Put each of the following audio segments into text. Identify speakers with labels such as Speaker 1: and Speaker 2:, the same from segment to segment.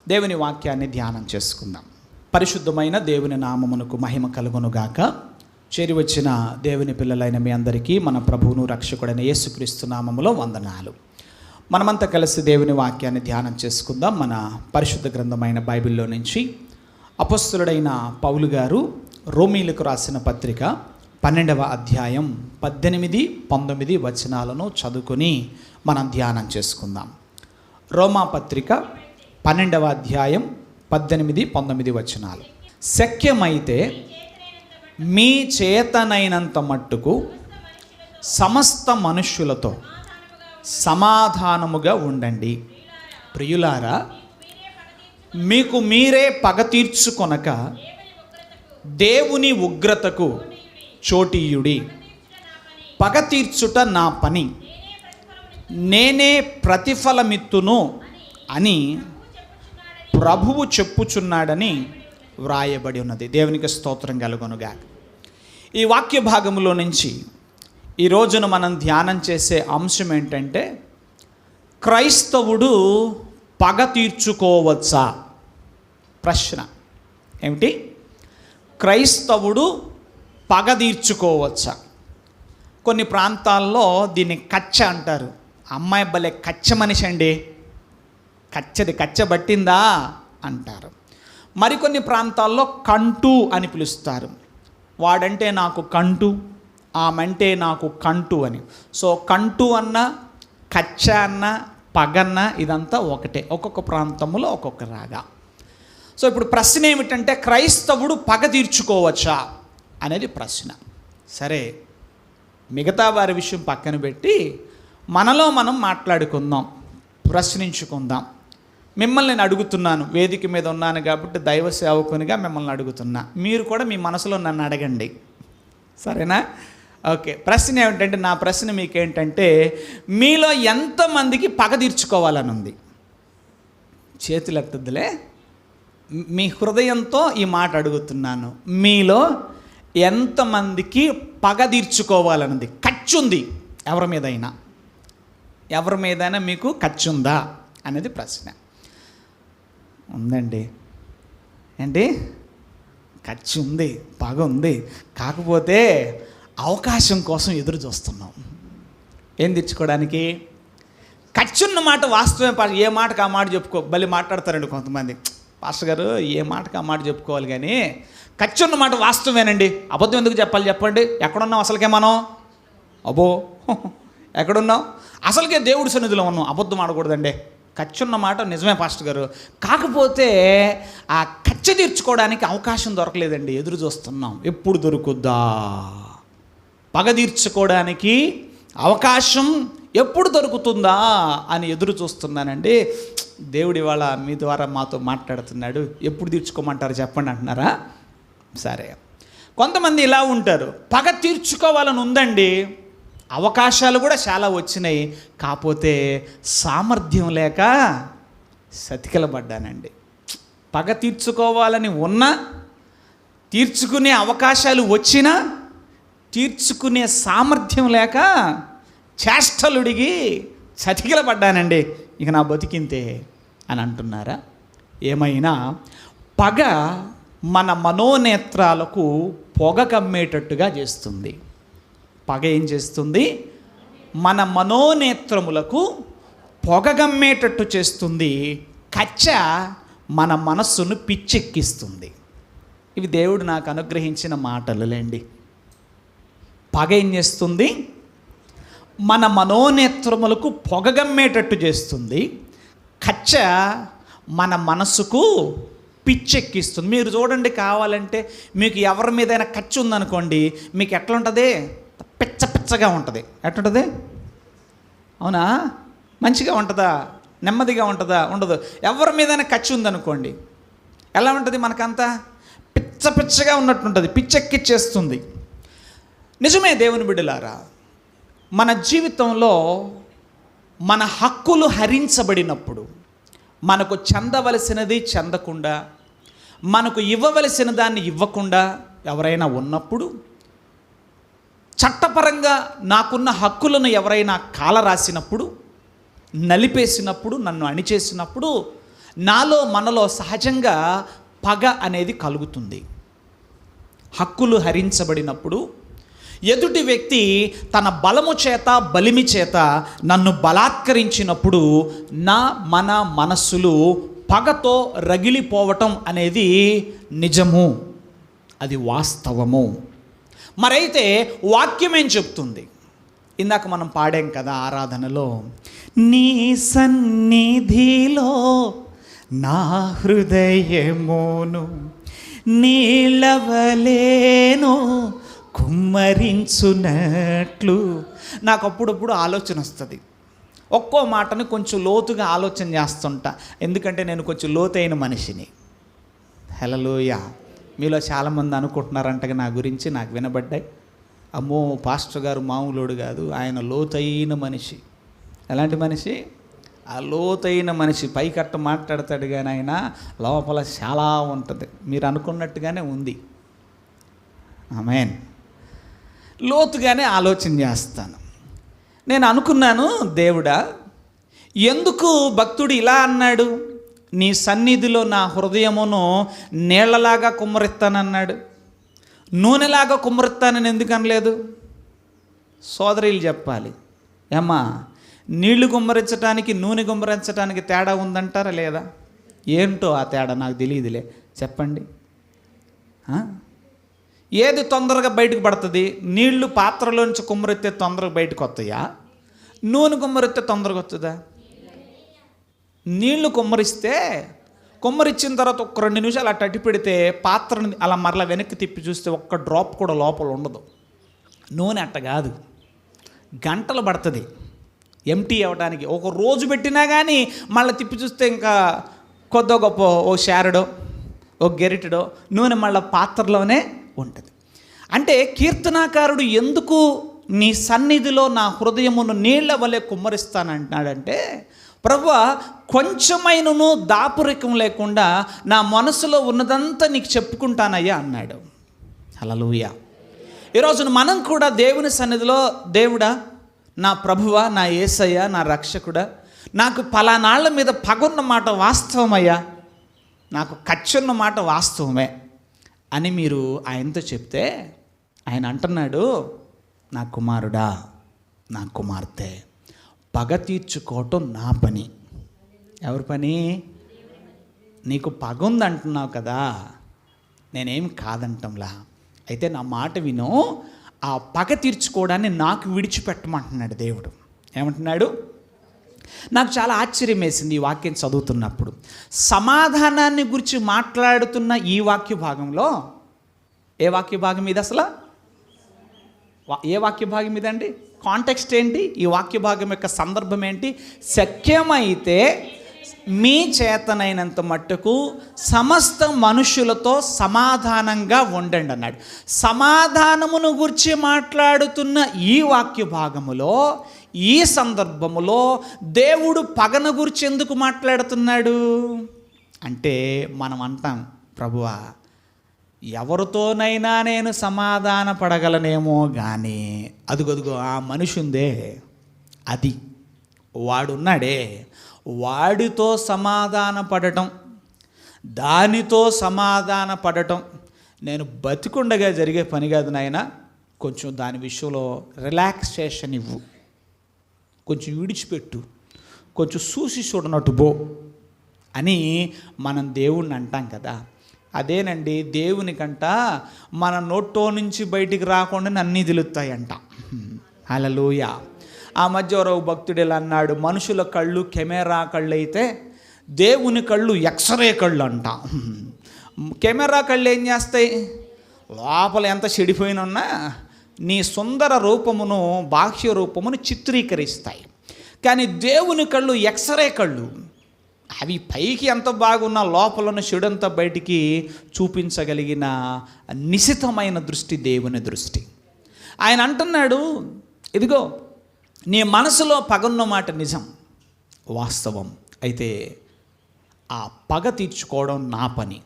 Speaker 1: దేవుని వాక్యాన్ని ధ్యానం చేసుకుందాం. పరిశుద్ధమైన దేవుని నామమునకు మహిమ కలుగునుగాక. చేరి వచ్చిన దేవుని పిల్లలైన మీ అందరికీ మన ప్రభువును రక్షకుడైన యేసుక్రీస్తు నామములో వందనాలు. మనమంతా కలిసి దేవుని వాక్యాన్ని ధ్యానం చేసుకుందాం. మన పరిశుద్ధ గ్రంథమైన బైబిల్లో నుంచి అపొస్తలుడైన పౌలు గారు రోమీలకు రాసిన పత్రిక 12వ అధ్యాయం 18, 19 వచనాలను చదువుకొని మనం ధ్యానం చేసుకుందాం. రోమా పత్రిక 12వ అధ్యాయం 18, 19 వచనాలు. శక్యమైతే మీ చేతనైనంత మట్టుకు సమస్త మనుష్యులతో సమాధానముగా ఉండండి. ప్రియులారా, మీకు మీరే పగ తీర్చుకొనక దేవుని ఉగ్రతకు చోటీయుడి. పగ తీర్చుట నా పని, నేనే ప్రతిఫలమిత్తును అని ప్రభువు చెప్పుచున్నాడని వ్రాయబడి ఉన్నది. దేవునికి స్తోత్రం కలుగునుగా. ఈ వాక్య భాగంలో నుంచి ఈ రోజున మనం ధ్యానం చేసే అంశం ఏంటంటే, క్రైస్తవుడు పగ తీర్చుకోవచ్చా? ప్రశ్న ఏమిటి? క్రైస్తవుడు పగ తీర్చుకోవచ్చా? కొన్ని ప్రాంతాల్లో దీన్ని కచ్చ అంటారు. అమ్మాయి భలే కచ్చ మనిషి అండి, కచ్చ పట్టిందా అంటారు. మరికొన్ని ప్రాంతాల్లో కంటు అని పిలుస్తారు. వాడంటే నాకు కంటు, ఆమెంటే నాకు కంటు అని. సో కంటు అన్న, కచ్చ అన్న, పగన్న ఇదంతా ఒకటే. ఒక్కొక్క ప్రాంతంలో ఒక్కొక్క రాగా. సో ఇప్పుడు ప్రశ్న ఏమిటంటే, క్రైస్తవుడు పగ తీర్చుకోవచ్చా అనేది ప్రశ్న. సరే, మిగతా వారి విషయం పక్కన పెట్టి మనలో మనం మాట్లాడుకుందాం, ప్రశ్నించుకుందాం. మిమ్మల్ని నేను అడుగుతున్నాను, వేదిక మీద ఉన్నాను కాబట్టి దైవ సేవకునిగా మిమ్మల్ని అడుగుతున్నా. మీరు కూడా మీ మనసులో నన్ను అడగండి, సరేనా? ఓకే. ప్రశ్న ఏమిటంటే, నా ప్రశ్న మీకేంటంటే, మీలో ఎంతమందికి పగ తీర్చుకోవాలని ఉంది? చేతులు ఎత్తద్దులే. మీ హృదయంతో ఈ మాట అడుగుతున్నాను. మీలో ఎంతమందికి పగ తీర్చుకోవాలన్నది, ఖర్చుంది? ఎవరి మీదైనా మీకు ఖర్చుందా అనేది ప్రశ్న. ఉందండి. ఏంటి? ఖర్చు ఉంది, పగ ఉంది. కాకపోతే అవకాశం కోసం ఎదురు చూస్తున్నాం. ఏం తెచ్చుకోవడానికి? ఖర్చున్న మాట వాస్తవమే. ఏ మాటకు ఆ మాట చెప్పుకో. బలి మాట్లాడతారండి కొంతమంది. పాస్టర్ గారు, ఏ మాటకు ఆ మాట చెప్పుకోవాలి, కానీ ఖర్చున్న మాట వాస్తవేనండి, అబద్ధం ఎందుకు చెప్పాలి చెప్పండి? ఎక్కడున్నాం అసలుకే మనం? అబ్బో, ఎక్కడున్నాం? అసలుకే దేవుడి సన్నిధిలో ఉన్నాం. అబద్ధం ఆడకూడదండి. ఖర్చున్న మాట నిజమే పాస్టర్ గారు, కాకపోతే ఆ ఖర్చు తీర్చుకోవడానికి అవకాశం దొరకలేదండి, ఎదురు చూస్తున్నాం. ఎప్పుడు దొరుకుద్దా? పగ తీర్చుకోవడానికి అవకాశం ఎప్పుడు దొరుకుతుందా అని ఎదురు చూస్తున్నానండి. దేవుడి ఇవాళ మీ ద్వారా మాతో మాట్లాడుతున్నాడు. ఎప్పుడు తీర్చుకోమంటారు చెప్పండి అంటున్నారా? సరే, కొంతమంది ఇలా ఉంటారు, పగ తీర్చుకోవాలని ఉందండి, అవకాశాలు కూడా చాలా వచ్చినాయి, కాకపోతే సామర్థ్యం లేక సతికిలబడ్డానండి. పగ తీర్చుకోవాలని ఉన్నా, తీర్చుకునే అవకాశాలు వచ్చినా, తీర్చుకునే సామర్థ్యం లేక చేష్టలుడిగి చతికిలబడ్డానండి, ఇక నా బతికింతే అని అంటున్నారా? ఏమైనా పగ మన మనోనేత్రాలకు పొగ కమ్మేటట్టుగా చేస్తుంది. పగ ఏం చేస్తుంది? మన మనోనేత్రములకు పొగ కమ్మేటట్టు చేస్తుంది. కచ్చ మన మనస్సును పిచ్చెక్కిస్తుంది. ఇవి దేవుడు నాకు అనుగ్రహించిన మాటలులేండి. పగ ఏం చేస్తుంది? మన మనోనేత్రములకు పొగగమ్మేటట్టు చేస్తుంది. కచ్చ మన మనసుకు పిచ్చెక్కిస్తుంది. మీరు చూడండి, కావాలంటే మీకు ఎవరి మీదైనా కచ్చి ఉందనుకోండి, మీకు ఎట్లా ఉంటుంది? పిచ్చగా ఉంటుంది. ఎట్లుంటుంది? అవునా? మంచిగా ఉంటుందా? నెమ్మదిగా ఉంటుందా? ఉండదు. ఎవరి మీదైనా కచ్చి ఉందనుకోండి, ఎలా ఉంటుంది? మనకంతా పిచ్చగా ఉన్నట్టుంటుంది, పిచ్చెక్కిచ్చేస్తుంది. నిజమే దేవుని బిడ్డలారా, మన జీవితంలో మన హక్కులు హరించబడినప్పుడు, మనకు చెందవలసినది చెందకుండా, మనకు ఇవ్వవలసిన దాన్ని ఇవ్వకుండా ఎవరైనా ఉన్నప్పుడు, చట్టపరంగా నాకున్న హక్కులను ఎవరైనా కాలరాసినప్పుడు, నలిపేసినప్పుడు, నన్ను అణిచేసినప్పుడు, నాలో మనలో సహజంగా పగ అనేది కలుగుతుంది. హక్కులు హరించబడినప్పుడు ఎదుటి వ్యక్తి తన బలము చేత బలిమి చేత నన్ను బలాత్కరించినప్పుడు మన మనస్సులు పగతో రగిలిపోవటం అనేది నిజము, అది వాస్తవము. మరైతే వాక్యం ఏం చెప్తుంది? ఇందాక మనం పాడాం కదా ఆరాధనలో, నీ సన్నిధిలో నా హృదయమును నీళ్ళవలేను కుమ్మరించునట్లు. నాకు అప్పుడప్పుడు ఆలోచన వస్తుంది. ఒక్కో మాటని కొంచెం లోతుగా ఆలోచన చేస్తుంటా, ఎందుకంటే నేను కొంచెం లోతైన మనిషిని. హల్లెలూయా. మీలో చాలామంది అనుకుంటున్నారంటగా నా గురించి, నాకు వినబడ్డాయి. అమ్మో పాస్టర్ గారు మామూలుడు కాదు, ఆయన లోతైన మనిషి. ఎలాంటి మనిషి? ఆ లోతైన మనిషి. పైకట్ట మాట్లాడతాడు కానీ ఆయన లోపల చాలా ఉంటుంది. మీరు అనుకున్నట్టుగానే ఉంది. ఆమేన్. లోతుగానే ఆలోచన చేస్తాను. నేను అనుకున్నాను, దేవుడా ఎందుకు భక్తుడు ఇలా అన్నాడు, నీ సన్నిధిలో నా హృదయమును నీళ్లలాగా కుమ్మరిస్తానన్నాడు, నూనెలాగా కుమ్మరిస్తానని ఎందుకు అనలేదు? సోదరీలు చెప్పాలి. ఏమ్మా, నీళ్లు కుమ్మరించడానికి నూనె కుమ్మరించడానికి తేడా ఉందంటారా లేదా? ఏంటో ఆ తేడా నాకు తెలియదులే, చెప్పండి. ఏది తొందరగా బయటకు పడుతుంది? నీళ్లు పాత్రలోంచి కుమ్మరిస్తే తొందరగా బయటకు వస్తాయా? నూనె కుమ్మరిస్తే తొందరగా వస్తుందా? నీళ్లు కుమ్మరిచ్చిన తర్వాత ఒక 2 నిమిషాలు అటు అట్టి పెడితే పాత్రని అలా మరలా వెనక్కి తిప్పి చూస్తే ఒక్క డ్రాప్ కూడా లోపల ఉండదు. నూనె అట్ట కాదు, గంటలు పడుతుంది ఎంటీ అవ్వడానికి. ఒక రోజు పెట్టినా కానీ మళ్ళీ తిప్పి చూస్తే ఇంకా కొద్దో గొప్ప ఓ షారడో ఓ గెరిటడో నూనె మళ్ళీ పాత్రలోనే ఉంటుంది. అంటే కీర్తనాకారుడు ఎందుకు నీ సన్నిధిలో నా హృదయమును నీళ్ల వలె కుమ్మరిస్తానంటున్నాడంటే, ప్రభువా కొంచెమైనను దాపురికం లేకుండా నా మనసులో ఉన్నదంతా నీకు చెప్పుకుంటానయ్యా అన్నాడు. హల్లెలూయా. ఈరోజున మనం కూడా దేవుని సన్నిధిలో, దేవుడా నా ప్రభువా, నా యేసయ్య, నా రక్షకుడా, నాకు పలానాళ్ళ మీద పగున్న మాట వాస్తవమయ్యా, నాకు కచ్చున్న మాట వాస్తవమే అని మీరు ఆయనతో చెప్తే, ఆయన అంటున్నాడు, నా కుమారుడా, నా కుమార్తె, పగ తీర్చుకోవటం నా పని. ఎవరి పని? నీకు పగ ఉందంటున్నావు కదా, నేనేం కాదంటంలా. అయితే నా మాట విను, ఆ పగ తీర్చుకోవడాన్ని నాకు విడిచిపెట్టమంటున్నాడు దేవుడు. ఏమంటున్నాడు? నాకు చాలా ఆశ్చర్యం వేసింది ఈ వాక్యం చదువుతున్నప్పుడు. సమాధానాన్ని గురించి మాట్లాడుతున్న ఈ వాక్య భాగంలో, ఏ వాక్య భాగం ఇది అసలు? ఏ వాక్య భాగం ఇదండి? కాంటెక్స్ట్ ఏంటి? ఈ వాక్య భాగం యొక్క సందర్భం ఏంటి? శక్యమైతే మీ చేతనైనంత మట్టుకు సమస్త మనుషులతో సమాధానంగా ఉండండి అన్నాడు. సమాధానమును గురించి మాట్లాడుతున్న ఈ వాక్య భాగములో, ఈ సందర్భములో దేవుడు పగను గురించి ఎందుకు మాట్లాడుతున్నాడు అంటే, మనం అంటాం, ప్రభువా ఎవరితోనైనా నేను సమాధాన పడగలనేమో కానీ అదుగదుగో ఆ మనిషి ఉందే, అది వాడున్నాడే, వాడితో సమాధాన పడటం, దానితో సమాధాన పడటం నేను బతికుండగా జరిగే పని కాదు నాయన. కొంచెం దాని విషయంలో రిలాక్సేషన్ ఇవ్వు, కొంచెం విడిచిపెట్టు, కొంచెం చూసి చూడనట్టు పో అని మనం దేవుణ్ణి అంటాం కదా. అదేనండి, దేవునికంట మన నోట్లో నుంచి బయటికి రాకుండా అన్నీ తెలుస్తాయంట. హల్లెలూయా. ఆ మధ్య ఒక భక్తుడు ఇలా అన్నాడు, మనుషుల కళ్ళు కెమెరా కళ్ళు అయితే దేవుని కళ్ళు ఎక్స్రే కళ్ళు అంట. కెమెరా కళ్ళు ఏం చేస్తాయి? లోపల ఎంత చెడిపోయినా నీ సుందర రూపమును, బాహ్య రూపమును చిత్రీకరిస్తాయి. కానీ దేవుని కళ్ళు ఎక్స్రే కళ్ళు. అవి పైకి ఎంత బాగున్నా లోపలను చెడంతా బయటికి చూపించగలిగిన నిశితమైన దృష్టి దేవుని దృష్టి. ఆయన అంటున్నాడు, ఇదిగో నీ మనసులో పగన్న మాట నిజం, వాస్తవం. అయితే ఆ పగ తీర్చుకోవడం నా పని,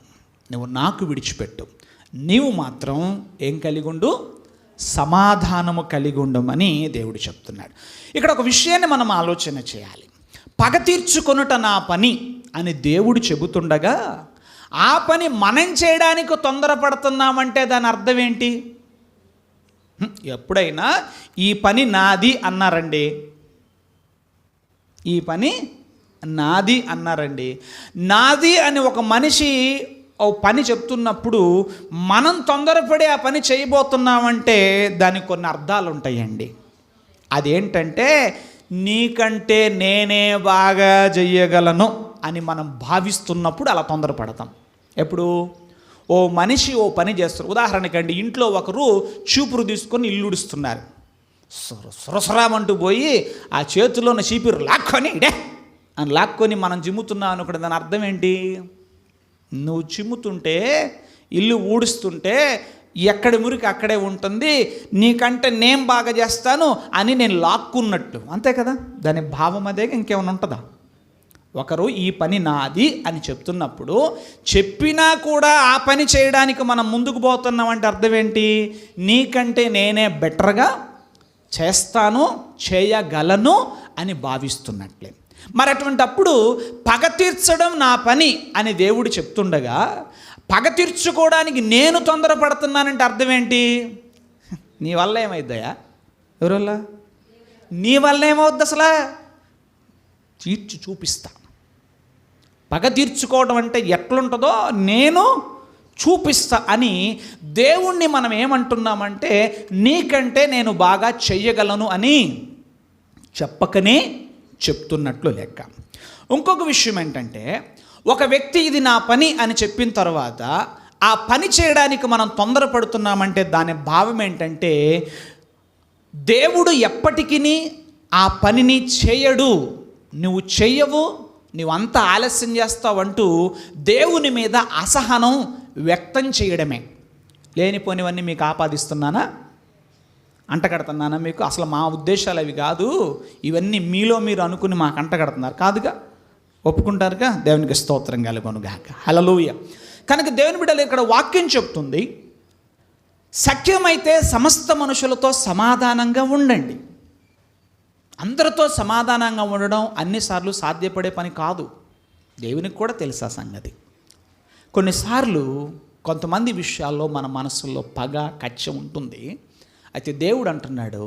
Speaker 1: నువ్వు నాకు విడిచిపెట్టు. నీవు మాత్రం ఏం కలిగి ఉండు? సమాధానము కలిగి ఉండమని దేవుడు చెప్తున్నాడు. ఇక్కడ ఒక విషయాన్ని మనం ఆలోచన చేయాలి. పగ తీర్చుకొనుట నా పని అని దేవుడు చెబుతుండగా ఆ పని మనం చేయడానికి తొందరపడుతున్నామంటే దాని అర్థం ఏంటి? ఎప్పుడైనా ఈ పని నాది అన్నారండి, ఈ పని నాది అన్నారండి. నాది అని ఒక మనిషి ఓ పని చెప్తున్నప్పుడు మనం తొందరపడి ఆ పని చేయబోతున్నామంటే దానికి కొన్ని అర్థాలు ఉంటాయండి. అదేంటంటే నీకంటే నేనే బాగా చెయ్యగలను అని మనం భావిస్తున్నప్పుడు అలా తొందరపడతాం. ఎప్పుడు ఓ మనిషి ఓ పని చేస్తారు. ఉదాహరణకండి, ఇంట్లో ఒకరు చీపురు తీసుకొని ఇల్లు ఉడుస్తున్నారు. సురసురామంటూ పోయి ఆ చేతిలో ఉన్న చీపురు లాక్కొని డే అని లాక్కొని మనం చిమ్ముతున్నాం అనుకుంటే దాని అర్థం ఏంటి? నువ్వు చిమ్ముతుంటే, ఇల్లు ఊడుస్తుంటే ఎక్కడి మురికి అక్కడే ఉంటుంది, నీకంటే నేను బాగా చేస్తాను అని నేను లాక్కున్నట్టు, అంతే కదా? దాని భావం అదే, ఇంకేమైనా ఉంటుందా? ఒకరు ఈ పని నాది అని చెప్తున్నప్పుడు చెప్పినా కూడా ఆ పని చేయడానికి మనం ముందుకు పోతున్నామంటే అర్థం ఏంటి? నీకంటే నేనే బెటర్గా చేస్తాను, చేయగలను అని భావిస్తున్నట్లే. మరి అటువంటప్పుడు పగ తీర్చడం నా పని అని దేవుడు చెప్తుండగా పగ తీర్చుకోవడానికి నేను తొందరపడుతున్నానంటే అర్థం ఏంటి? నీ వల్ల ఏమైద్దయా? ఎవరి వల్ల? నీ వల్ల ఏమవుద్ది? అసలు తీర్చి చూపిస్తా. పగ తీర్చుకోవడం అంటే ఎట్లుంటుందో నేను చూపిస్తా అని దేవుణ్ణి మనం ఏమంటున్నామంటే నీకంటే నేను బాగా చెయ్యగలను అని చెప్పకనే చెప్తున్నట్లు లెక్క. ఇంకొక విషయం ఏంటంటే, ఒక వ్యక్తి ఇది నా పని అని చెప్పిన తర్వాత ఆ పని చేయడానికి మనం తొందరపడుతున్నామంటే దాని భావం ఏంటంటే దేవుడు ఎప్పటికీ ఆ పనిని చేయడు, నువ్వు చెయ్యవు, నువ్వంతా ఆలస్యం చేస్తావంటూ దేవుని మీద అసహనం వ్యక్తం చేయడమే. లేనిపోనివన్నీ మీకు ఆపాదిస్తున్నానా, అంటగడుతున్నానా మీకు? అసలు మా ఉద్దేశాలు అవి కాదు, ఇవన్నీ మీలో మీరు అనుకుని మాకు అంటగడుతున్నారు కాదుగా, ఒప్పుకుంటారుగా? దేవునికి స్తోత్రం కలుగునుగాక. హల్లెలూయా. కనుక దేవుని బిడ్డలు ఇక్కడ వాక్యం చెప్తుంది, సఖ్యమైతే సమస్త మనుషులతో సమాధానంగా ఉండండి. అందరితో సమాధానంగా ఉండడం అన్నిసార్లు సాధ్యపడే పని కాదు, దేవునికి కూడా తెలుసా సంగతి. కొన్నిసార్లు కొంతమంది విషయాల్లో మన మనసులో పగ కక్ష ఉంటుంది. అయితే దేవుడు అంటున్నాడు,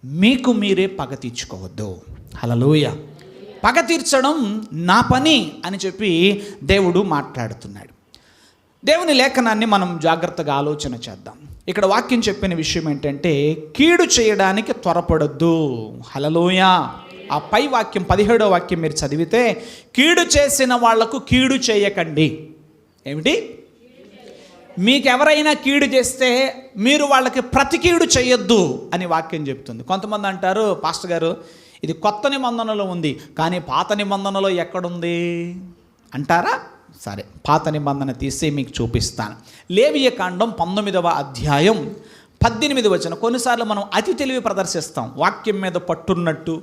Speaker 1: మీకు మీరే పగ తీర్చుకోవద్దు. హల్లెలూయా. పగ తీర్చడం నా పని అని చెప్పి దేవుడు మాట్లాడుతున్నాడు. దేవుని లేఖనాన్ని మనం జాగ్రత్తగా ఆలోచన చేద్దాం. ఇక్కడ వాక్యం చెప్పిన విషయం ఏంటంటే కీడు చేయడానికి త్వరపడొద్దు. హల్లెలూయా. ఆ పై వాక్యం 17వ వాక్యం మీరు చదివితే కీడు చేసిన వాళ్లకు కీడు చేయకండి. ఏమిటి? మీకెవరైనా కీడు చేస్తే మీరు వాళ్ళకి ప్రతి కీడు చేయొద్దు అని వాక్యం చెప్తుంది. కొంతమంది అంటారు, పాస్టర్ గారు ఇది కొత్త నిబంధనలో ఉంది కానీ పాత నిబంధనలో ఎక్కడుంది అంటారా? సరే, పాత నిబంధన తీసి మీకు చూపిస్తాను. లేవియకాండం 19వ అధ్యాయం 18వ వచనం. కొన్నిసార్లు మనం అతి తెలివి ప్రదర్శిస్తాం, వాక్యం మీద పట్టున్నట్టు,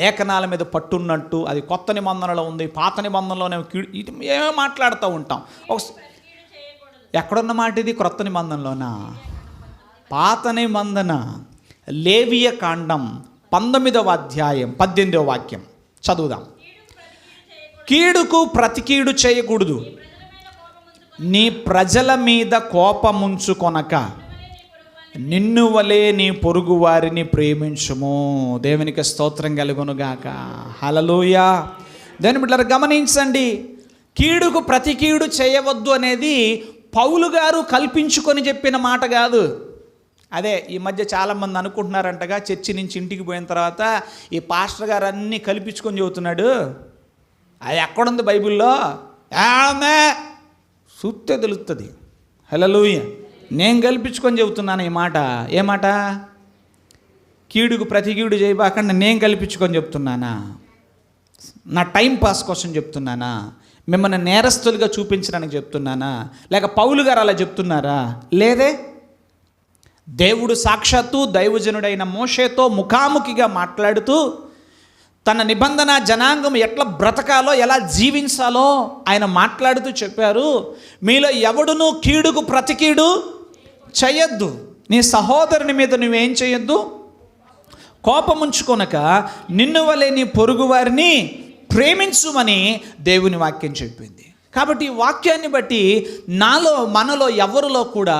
Speaker 1: లేఖనాల మీద పట్టున్నట్టు, అది కొత్త నిబంధనలో ఉంది, పాత నిబంధనలోనే ఏమో మాట్లాడుతూ ఉంటాం. ఎక్కడున్న మాట ఇది? క్రొత్త నిబంధనలోనా? పాత నిబంధన. లేవియకాండం 19వ అధ్యాయం 18వ వాక్యం చదువుదాం. కీడుకు ప్రతి కీడు చేయకూడదు, నీ ప్రజల మీద కోపముంచుకొనక నిన్ను వలే నీ పొరుగు వారిని ప్రేమించుము. దేవునికి స్తోత్రం కలుగునుగాక. హల్లెలూయా. దేవుని బిడ్డలారా గమనించండి, కీడుకు ప్రతి కీడు చేయవద్దు అనేది పౌలు గారు కల్పించుకొని చెప్పిన మాట కాదు. అదే ఈ మధ్య చాలామంది అనుకుంటున్నారంటగా, చర్చి నుంచి ఇంటికి పోయిన తర్వాత ఈ పాస్టర్ గారు అన్నీ కల్పించుకొని చెబుతున్నాడు. అది ఎక్కడుంది బైబిల్లో? ఆమె చూస్తే తెలుస్తుంది. హల్లెలూయా. నేను కల్పించుకొని చెబుతున్నాను ఈ మాట. ఏ మాట? కీడుకు ప్రతి కీడు చేయబాకండి నేను కల్పించుకొని చెప్తున్నానా? నా టైం పాస్ కోసం చెప్తున్నానా? మిమ్మల్ని నేరస్తులుగా చూపించడానికి చెప్తున్నానా? లేక పౌలు గారు అలా చెప్తున్నారా? లేదే. దేవుడు సాక్షాత్తు దైవజనుడైన మోషేతో ముఖాముఖిగా మాట్లాడుతూ తన నిబంధన జనాంగం ఎట్లా బ్రతకాలో, ఎలా జీవించాలో ఆయన మాట్లాడుతూ చెప్పారు. మీలో ఎవడునూ కీడుకు ప్రతి కీడు చేయొద్దు, నీ సహోదరుని మీద నువ్వేం చేయొద్దు, కోపముంచుకొనక నిన్ను వలె నీ పొరుగు వారిని ప్రేమించుమని దేవుని వాక్యం చెప్పింది. కాబట్టి ఈ వాక్యాన్ని బట్టి మనలో ఎవరిలో కూడా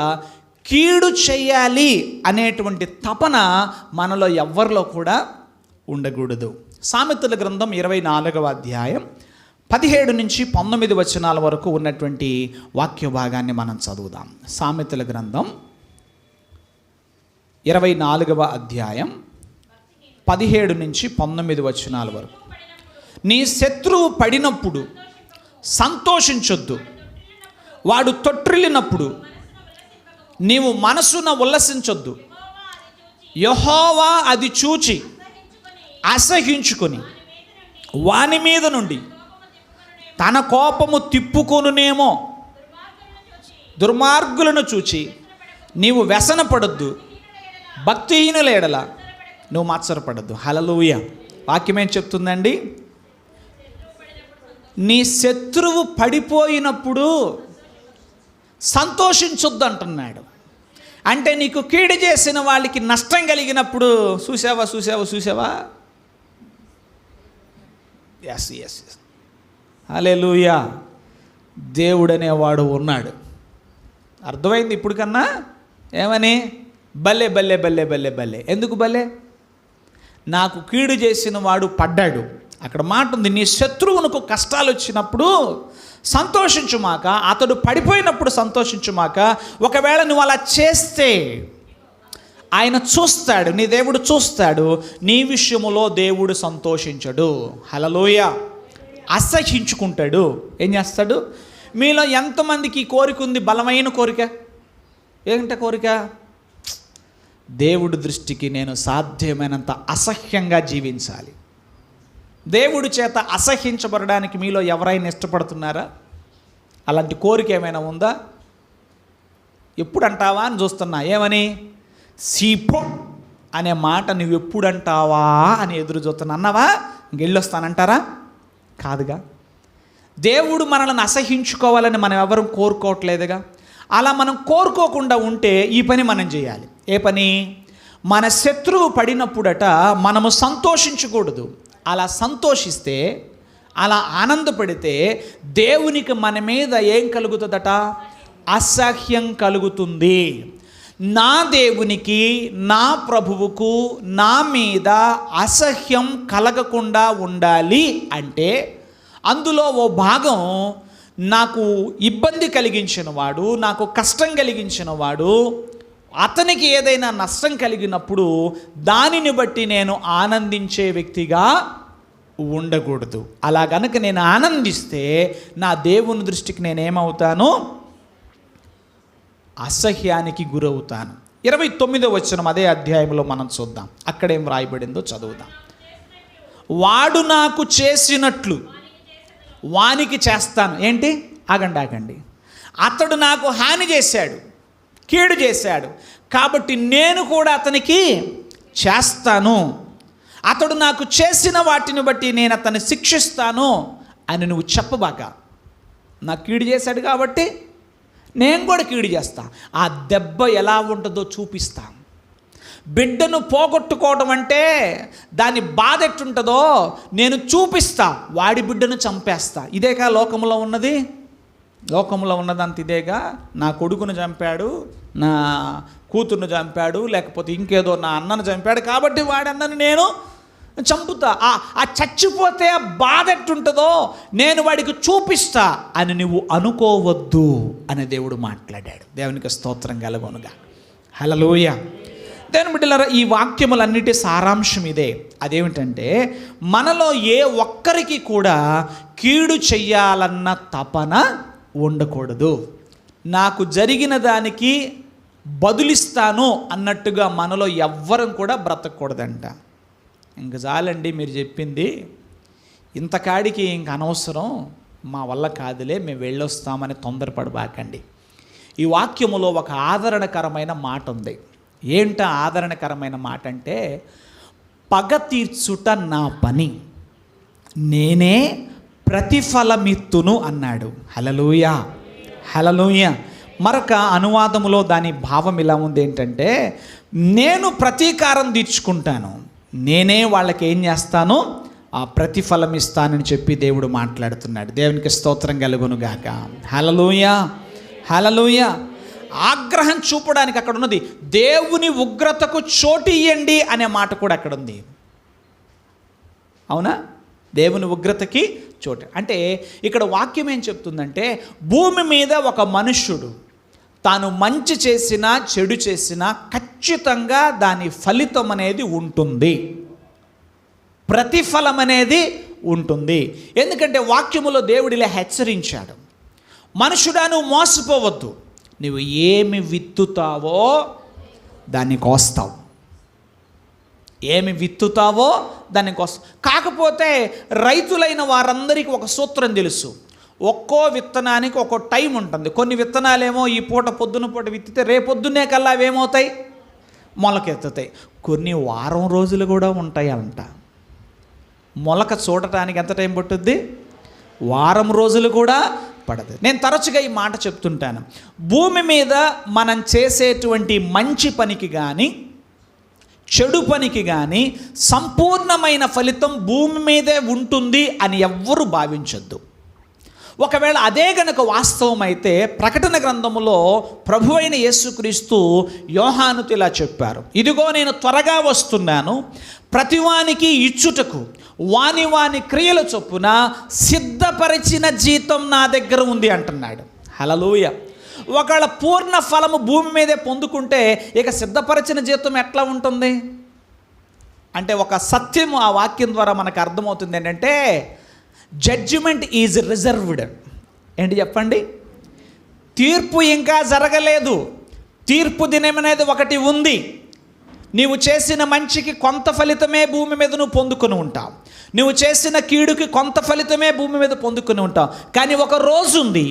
Speaker 1: కీడు చేయాలి అనేటువంటి తపన మనలో ఎవరిలో కూడా ఉండకూడదు. సామెతల గ్రంథం 24వ అధ్యాయం 17 నుంచి 19 వచనాల వరకు ఉన్నటువంటి వాక్య భాగాన్ని మనం చదువుదాం. సామెతల గ్రంథం 24వ అధ్యాయం 17 నుంచి 19 వచనాల వరకు. నీ శత్రువు పడినప్పుడు సంతోషించొద్దు, వాడు తొట్రిల్లినప్పుడు నీవు మనసున ఉల్లసించొద్దు. యెహోవా అది చూచి అసహించుకొని వాని మీద నుండి తన కోపము తిప్పుకొనునేమో. దుర్మార్గులను చూచి నీవు వ్యసనపడొద్దు, భక్తిహీనుల ఎడల నువ్వు మత్సరపడద్దు. హల్లెలూయా. వాక్యం ఏం చెప్తుందండి? నీ శత్రువు పడిపోయినప్పుడు సంతోషించొద్దు అంటున్నాడు. అంటే నీకు కీడు చేసిన వాళ్ళకి నష్టం కలిగినప్పుడు చూసావా? ఎస్. హల్లెలూయా. దేవుడు అనేవాడు ఉన్నాడు. అర్థమైంది ఇప్పుడు కన్నా? ఏమని? బల్లే బల్లే బల్లే బల్లే బల్లే. ఎందుకు బల్లే? నాకు కీడు చేసిన వాడు పడ్డాడు. అక్కడ మాట ఉంది, నీ శత్రువునకు కష్టాలు వచ్చినప్పుడు సంతోషించుమాక, అతడు పడిపోయినప్పుడు సంతోషించుమాక. ఒకవేళ నువ్వు అలా చేస్తే ఆయన చూస్తాడు, నీ దేవుడు చూస్తాడు, నీ విషయములో దేవుడు సంతోషించడు. హల్లెలూయా. అసహించుకుంటాడు. ఏం చేస్తాడు? మీలో ఎంతమందికి కోరిక ఉంది? బలమైన కోరిక. ఏంట కోరిక? దేవుడి దృష్టికి నేను సాధ్యమైనంత అసహ్యంగా జీవించాలి. దేవుడి చేత అసహ్యించబడడానికి మీలో ఎవరైనా ఇష్టపడుతున్నారా? అలాంటి కోరిక ఏమైనా ఉందా? ఎప్పుడు అంటావా అని చూస్తున్నా. ఏమని? సీపో అనే మాట నువ్వు ఎప్పుడు అంటావా అని ఎదురు చూస్తున్నా. అన్నావా ఇంకెళ్ళొస్తానంటారా? కాదుగా. దేవుడు మనల్ని అసహించుకోవాలని మనం ఎవరు కోరుకోవట్లేదుగా. అలా మనం కోరుకోకుండా ఉంటే ఈ పని మనం చేయాలి. ఏ పని? మన శత్రువు పడినప్పుడట మనము సంతోషించకూడదు. అలా సంతోషిస్తే, అలా ఆనందపడితే దేవునికి మన మీద ఏం కలుగుతుందట? అసహ్యం కలుగుతుంది. నా దేవునికి, నా ప్రభువుకు నా మీద అసహ్యం కలగకుండా ఉండాలి అంటే అందులో ఓ భాగం, నాకు ఇబ్బంది కలిగించిన వాడు, నాకు కష్టం కలిగించిన వాడు, అతనికి ఏదైనా నష్టం కలిగినప్పుడు దానిని బట్టి నేను ఆనందించే వ్యక్తిగా ఉండకూడదు. అలా గనక నేను ఆనందిస్తే నా దేవుని దృష్టికి నేనేమవుతాను? అసహ్యానికి గురవుతాను. 29వ వచనం అదే అధ్యాయంలో మనం చూద్దాం. అక్కడేం రాయబడిందో చదువుదాం. వాడు నాకు చేసినట్లు వానికి చేస్తాను. ఏంటి? ఆగండి. అతడు నాకు హాని చేశాడు, కీడు చేశాడు, కాబట్టి నేను కూడా అతనికి చేస్తాను. అతడు నాకు చేసిన వాటిని బట్టి నేను అతన్ని శిక్షిస్తాను అని నువ్వు చెప్పబాక. నాకు కీడు చేశాడు కాబట్టి నేను కూడా కీడు చేస్తా. ఆ దెబ్బ ఎలా ఉంటుందో చూపిస్తా. బిడ్డను పోగొట్టుకోవడం అంటే దాని బాధ ఎట్టుంటుందో నేను చూపిస్తా. వాడి బిడ్డను చంపేస్తా. ఇదేగా లోకంలో ఉన్నది. లోకంలో ఉన్నదంత ఇదేగా. నా కొడుకును చంపాడు, నా కూతుర్ను చంపాడు, లేకపోతే ఇంకేదో నా అన్నను చంపాడు కాబట్టి వాడి అన్నను నేను చంపుతా. ఆ చచ్చిపోతే ఆ బాధ ఎట్టుంటుందో నేను వాడికి చూపిస్తా అని నువ్వు అనుకోవద్దు అని దేవుడు మాట్లాడాడు. దేవునికి స్తోత్రం కలుగునుగా. హల్లెలూయా. దేవుని బిడ్డలారా, ఈ వాక్యములన్నిటి సారాంశం ఇదే. అదేమిటంటే, మనలో ఏ ఒక్కరికి కూడా కీడు చెయ్యాలన్న తపన ఉండకూడదు. నాకు జరిగిన దానికి బదులిస్తాను అన్నట్టుగా మనలో ఎవ్వరం కూడా బ్రతకూడదంట. ఇంక చాలండి మీరు చెప్పింది, ఇంతకాడికి ఇంక అనవసరం, మా వల్ల కాదులే, మేము వెళ్ళొస్తామని తొందరపడబాకండి. ఈ వాక్యములో ఒక ఆదరణకరమైన మాట ఉంది. ఏంట ఆదరణకరమైన మాట అంటే, పగ తీర్చుట నా పని, నేనే ప్రతిఫలమిత్తును అన్నాడు. హల్లెలూయా. హల్లెలూయా. మరొక అనువాదములో దాని భావం ఇలా ఉంది ఏంటంటే, నేను ప్రతీకారం తీర్చుకుంటాను, నేనే వాళ్ళకి ఏం చేస్తాను? ప్రతిఫలం ఇస్తానని చెప్పి దేవుడు మాట్లాడుతున్నాడు. దేవునికి స్తోత్రం కలుగును గాక. హల్లెలూయా, హల్లెలూయా. ఆగ్రహం చూపడానికి అక్కడ ఉన్నది, దేవుని ఉగ్రతకు చోటు ఇయ్యండి అనే మాట కూడా అక్కడ ఉంది. అవునా? దేవుని ఉగ్రతకి చోటు అంటే ఇక్కడ వాక్యం ఏం చెప్తుందంటే, భూమి మీద ఒక మనుష్యుడు తాను మంచి చేసినా చెడు చేసినా ఖచ్చితంగా దాని ఫలితం అనేది ఉంటుంది, ప్రతిఫలం అనేది ఉంటుంది. ఎందుకంటే వాక్యములో దేవుడు ఇలా హెచ్చరించాడు, మనుషుడా నువ్వు మోసపోవద్దు, నువ్వు ఏమి విత్తుతావో దాన్ని కోస్తావు, ఏమి విత్తుతావో దాన్ని కోస్తావు. కాకపోతే రైతులైన వారందరికీ ఒక సూత్రం తెలుసు, ఒక్కో విత్తనానికి ఒక్కో టైం ఉంటుంది. కొన్ని విత్తనాలేమో ఈ పూట పొద్దున పూట విత్తితే రేపొద్దునే కల్లా అవేమవుతాయి, మొలకెత్తుతాయి. కొన్ని వారం రోజులు కూడా ఉంటాయి అంట. మొలక చూడటానికి ఎంత టైం పట్టుద్ది? వారం రోజులు కూడా పడదు. నేను తరచుగా ఈ మాట చెప్తుంటాను, భూమి మీద మనం చేసేటువంటి మంచి పనికి కానీ చెడు పనికి కానీ సంపూర్ణమైన ఫలితం భూమి మీదే ఉంటుంది అని ఎవ్వరూ భావించొద్దు. ఒకవేళ అదే గనుక వాస్తవం అయితే ప్రకటన గ్రంథములో ప్రభువైన యేసుక్రీస్తు యోహానుతో ఇలా చెప్పారు, ఇదిగో నేను త్వరగా వస్తున్నాను, ప్రతివానికి ఇచ్చుటకు వాని వాని క్రియల చొప్పున సిద్ధపరిచిన జీతం నా దగ్గర ఉంది అంటున్నాడు. హల్లెలూయా. ఒకవేళ పూర్ణ ఫలము భూమి మీదే పొందుకుంటే ఇక సిద్ధపరిచిన జీతం ఎట్లా ఉంటుంది అంటే, ఒక సత్యము ఆ వాక్యం ద్వారా మనకు అర్థమవుతుంది ఏంటంటే, జడ్జిమెంట్ ఈజ్ రిజర్వ్డ్. ఏంటి చెప్పండి? తీర్పు ఇంకా జరగలేదు, తీర్పు దినం అనేది ఒకటి ఉంది. నీవు చేసిన మంచికి కొంత ఫలితమే భూమి మీద నువ్వు పొందుకొని ఉంటావు, నువ్వు చేసిన కీడుకి కొంత ఫలితమే భూమి మీద పొందుకొని ఉంటావు. కానీ ఒక రోజు ఉంది,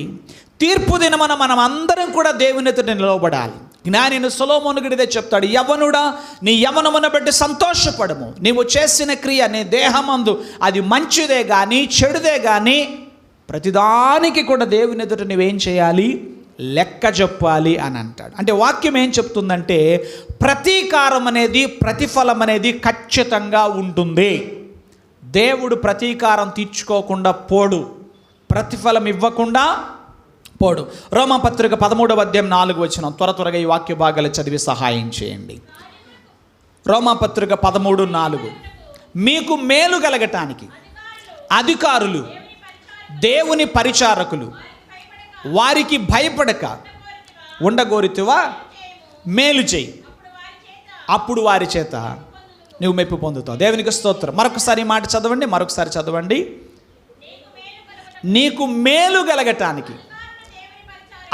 Speaker 1: తీర్పు దినమున మనం అందరం కూడా దేవుని ఎదుట నిలవబడాలి. జ్ఞాని సొలొమోను ఇదే చెప్తాడు, యవ్వనుడా నీ యవ్వనమును బట్టి సంతోషపడము, నీవు చేసిన క్రియ నీ దేహమందు అది మంచిదే కానీ చెడుదే కానీ ప్రతిదానికి కూడా దేవుని ఎదుట నువ్వేం చేయాలి, లెక్క చెప్పాలి అని అంటాడు. అంటే వాక్యం ఏం చెప్తుందంటే, ప్రతీకారం అనేది ప్రతిఫలం అనేది ఖచ్చితంగా ఉంటుంది. దేవుడు ప్రతీకారం తీర్చుకోకుండా పోడు, ప్రతిఫలం ఇవ్వకుండా పోడు. రోమాపత్రిక 13:4 త్వరగా ఈ వాక్య భాగాలు చదివి సహాయం చేయండి. రోమాపత్రిక 13:4, మీకు మేలు కలగటానికి అధికారులు దేవుని పరిచారకులు వారికి భయపడక ఉండగోరితివా, మేలు చేయి, అప్పుడు వారి చేత నువ్వు మెప్పు పొందుతావు. దేవునికి స్తోత్రం. మరొకసారి మాట చదవండి, మరొకసారి చదవండి. నీకు మేలు కలగటానికి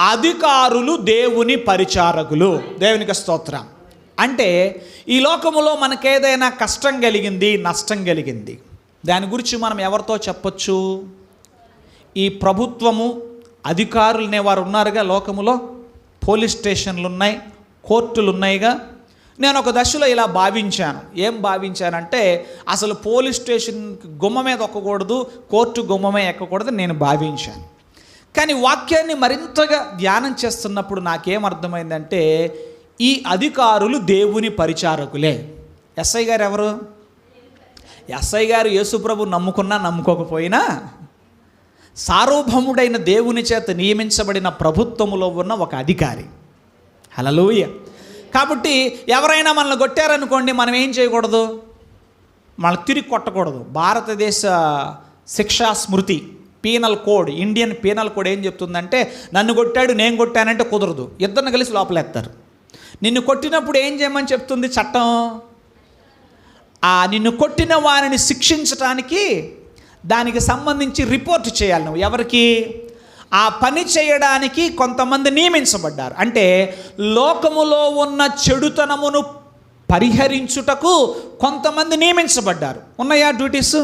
Speaker 1: అధికారులు దేవుని పరిచారకులు. దేవునికి స్తోత్రం. అంటే ఈ లోకములో మనకేదైనా కష్టం కలిగింది, నష్టం కలిగింది, దాని గురించి మనం ఎవరితో చెప్పొచ్చు? ఈ ప్రభుత్వము అధికారులు అనేవారు ఉన్నారుగా లోకములో, పోలీస్ స్టేషన్లు ఉన్నాయి, కోర్టులు ఉన్నాయిగా. నేను ఒక దశలో ఇలా భావించాను. ఏం భావించానంటే, అసలు పోలీస్ స్టేషన్ గుమ్మ మీద ఎక్కకూడదు, కోర్టు గుమ్మమే ఎక్కకూడదు నేను భావించాను. కానీ వాక్యాన్ని మరింతగా ధ్యానం చేస్తున్నప్పుడు నాకేమర్థమైందంటే, ఈ అధికారులు దేవుని పరిచారకులే. ఎస్ఐ గారు ఎవరు? ఎస్ఐ గారు యేసుప్రభు నమ్ముకున్నా నమ్ముకోకపోయినా సార్వభౌముడైన దేవుని చేత నియమించబడిన ప్రభుత్వములో ఉన్న ఒక అధికారి. హల్లెలూయా. కాబట్టి ఎవరైనా మనల్ని కొట్టారనుకోండి, మనం ఏం చేయకూడదు, మనల్ని తిరిగి కొట్టకూడదు. భారతదేశ శిక్షా స్మృతి penal code, Indian penal code ఏం చెప్తుందంటే, నన్ను కొట్టాడు నేను కొట్టానంటే కుదరదు, ఇద్దరిని కలిసి లోపలేస్తారు. నిన్ను కొట్టినప్పుడు ఏం చేయమని చెప్తుంది చట్టం? నిన్ను కొట్టిన వారిని శిక్షించటానికి దానికి సంబంధించి రిపోర్ట్ చేయాలి నువ్వు. ఎవరికి? ఆ పని చేయడానికి కొంతమంది నియమించబడ్డారు. అంటే లోకములో ఉన్న చెడుతనమును పరిహరించుటకు కొంతమంది నియమించబడ్డారు. ఉన్నాయా డ్యూటీస్?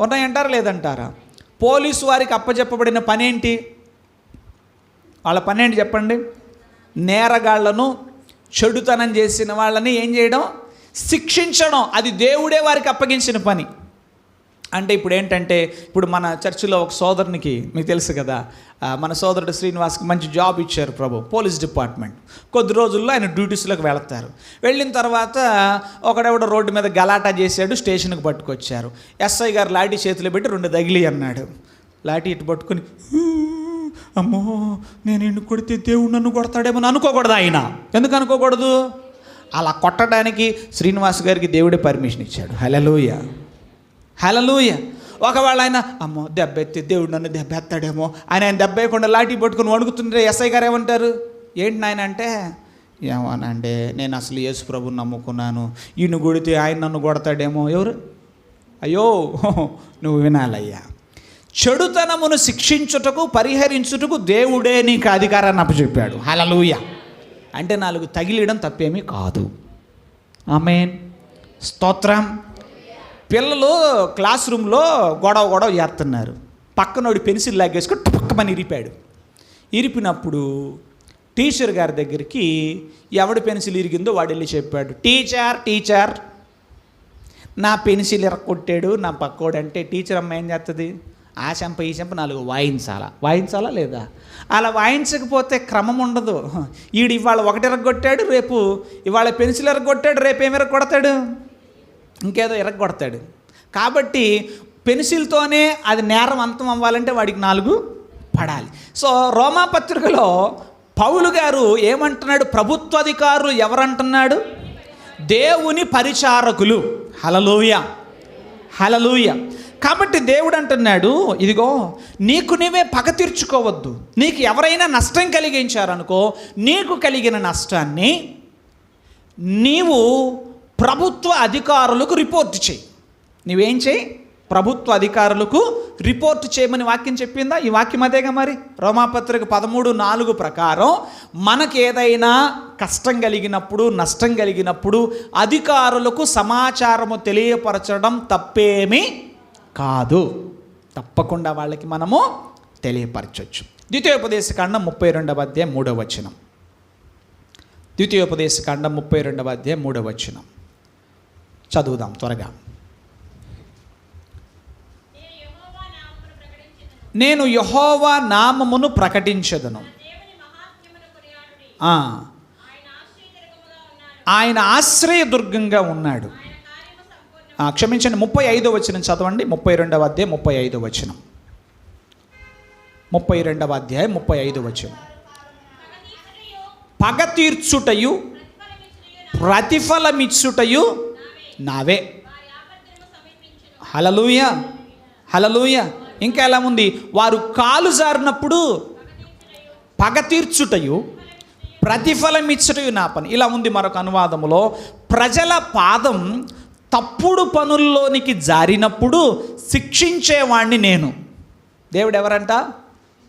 Speaker 1: ఉన్నాయంటారా లేదంటారా? పోలీసు వారికి అప్పచెప్పబడిన పని ఏంటి? వాళ్ళ పని ఏంటి చెప్పండి? నేరగాళ్లను, చెడుతనం చేసిన వాళ్ళని ఏం చేయడం? శిక్షించడం. అది దేవుడే వారికి అప్పగించిన పని. అంటే ఇప్పుడు ఏంటంటే, ఇప్పుడు మన చర్చిలో ఒక సోదరునికి, మీకు తెలుసు కదా, మన సోదరుడు శ్రీనివాస్కి మంచి జాబ్ ఇచ్చారు ప్రభు, పోలీస్ డిపార్ట్మెంట్. కొద్ది రోజుల్లో ఆయన డ్యూటీస్లోకి వెళతారు. వెళ్ళిన తర్వాత ఒకడెవడో రోడ్డు మీద గలాటా చేశాడు, స్టేషన్కి పట్టుకొచ్చారు. ఎస్ఐ గారు లాఠీ చేతిలో పెట్టి 2 తగిలి అన్నాడు. లాఠీ ఇటు పట్టుకొని, అమ్మో నేను ఇన్ను కొడితే దేవుడు నన్ను కొడతాడేమో అనుకోకూడదు. ఆయన ఎందుకు అనుకోకూడదు? అలా కొట్టడానికి శ్రీనివాస్ గారికి దేవుడే పర్మిషన్ ఇచ్చాడు. హల్లెలూయ, హల్లెలూయ. ఒకవేళ ఆయన అమ్మో దెబ్బ ఎత్తి దేవుడు నన్ను దెబ్బ ఎత్తాడేమో ఆయన దెబ్బ వేయకుండా లాఠీ పట్టుకుని వణుకుతుంటే ఎస్ఐ గారు ఏమంటారు? ఏంటి నాయన అంటే, ఏమోనంటే నేను అసలు యేసు ప్రభుని నమ్ముకున్నాను, ఈయన కొడితే ఆయన నన్ను కొడతాడేమో. ఎవరు? అయ్యో నువ్వు వినాలయ్యా, చెడుతనమును శిక్షించుటకు పరిహరించుటకు దేవుడే నీకు అధికారాన్ని అప్పచెప్పాడు. హల్లెలూయ. అంటే 4 తగిలియడం తప్పేమీ కాదు. ఆమేన్, స్తోత్రం. పిల్లలు క్లాస్ రూమ్లో గొడవ చేస్తున్నారు. పక్కనోడి పెన్సిల్ లాగేసుకొని పక్కమని ఇరిపాడు. ఇరిపినప్పుడు టీచర్ గారి దగ్గరికి ఎవడి పెన్సిల్ ఇరిగిందో వాడు వెళ్ళి చెప్పాడు, టీచర్ నా పెన్సిల్ ఇరక్కొట్టాడు నా పక్కోడు. అంటే టీచర్ అమ్మ ఏం చేస్తుంది? ఆ చెంప ఈ చెంప 4 వాయించాలా లేదా? అలా వాయించకపోతే క్రమం ఉండదు. ఈడు ఇవాళ 1 ఇరగొట్టాడు, రేపు ఇవాళ పెన్సిల్ ఇరగొట్టాడు, రేపు ఏమి ఇరగొడతాడు? ఇంకేదో ఇరగొడతాడు. కాబట్టి పెన్సిల్తోనే అది నేరం అంతం అవ్వాలంటే వాడికి 4 పడాలి. సో రోమాపత్రికలో పౌలు గారు ఏమంటున్నాడు? ప్రభుత్వ అధికారులు ఎవరంటున్నాడు? దేవుని పరిచారకులు. హల్లెలూయ, హల్లెలూయ. కాబట్టి దేవుడు అంటున్నాడు, ఇదిగో నీకు నీవే పగ తీర్చుకోవద్దు. నీకు ఎవరైనా నష్టం కలిగించారనుకో, నీకు కలిగిన నష్టాన్ని నీవు ప్రభుత్వ అధికారులకు రిపోర్ట్ చేయి. నువ్వేం చేయి? ప్రభుత్వ అధికారులకు రిపోర్ట్ చేయమని వాక్యం చెప్పిందా? ఈ వాక్యం అదేగా మరి. రోమాపత్రిక 13:4 ప్రకారం మనకు ఏదైనా కష్టం కలిగినప్పుడు, నష్టం కలిగినప్పుడు అధికారులకు సమాచారము తెలియపరచడం తప్పేమీ కాదు. తప్పకుండా వాళ్ళకి మనము తెలియపరచవచ్చు. ద్వితీయోపదేశకాండం 32వ అధ్యాయం 3వ వచనం. ద్వితీయోపదేశకాండం 32వ అధ్యాయం 3వ వచనం చదువుదాం త్వరగా. నేను యెహోవా నామమును ప్రకటించెదను. ఆయన ఆశ్రయదుర్గంగా ఉన్నాడు. క్షమించండి, 35వ వచనం చదవండి. 32వ అధ్యాయం 35వ వచనం. 32వ అధ్యాయం 35వ వచనం. పగ తీర్చుటయు ప్రతిఫలమిచ్చుటయు నావే. హల్లెలూయ, హల్లెలూయ. ఇంకా ఎలా ఉంది? వారు కాలు జారినప్పుడు పగ తీర్చుటయు ప్రతిఫలమిచ్చుటయు నా పని. ఇలా ఉంది మరొక అనువాదములో, ప్రజల పాదం తప్పుడు పనుల్లోనికి జారినప్పుడు శిక్షించేవాణ్ణి నేను. దేవుడు ఎవరంట?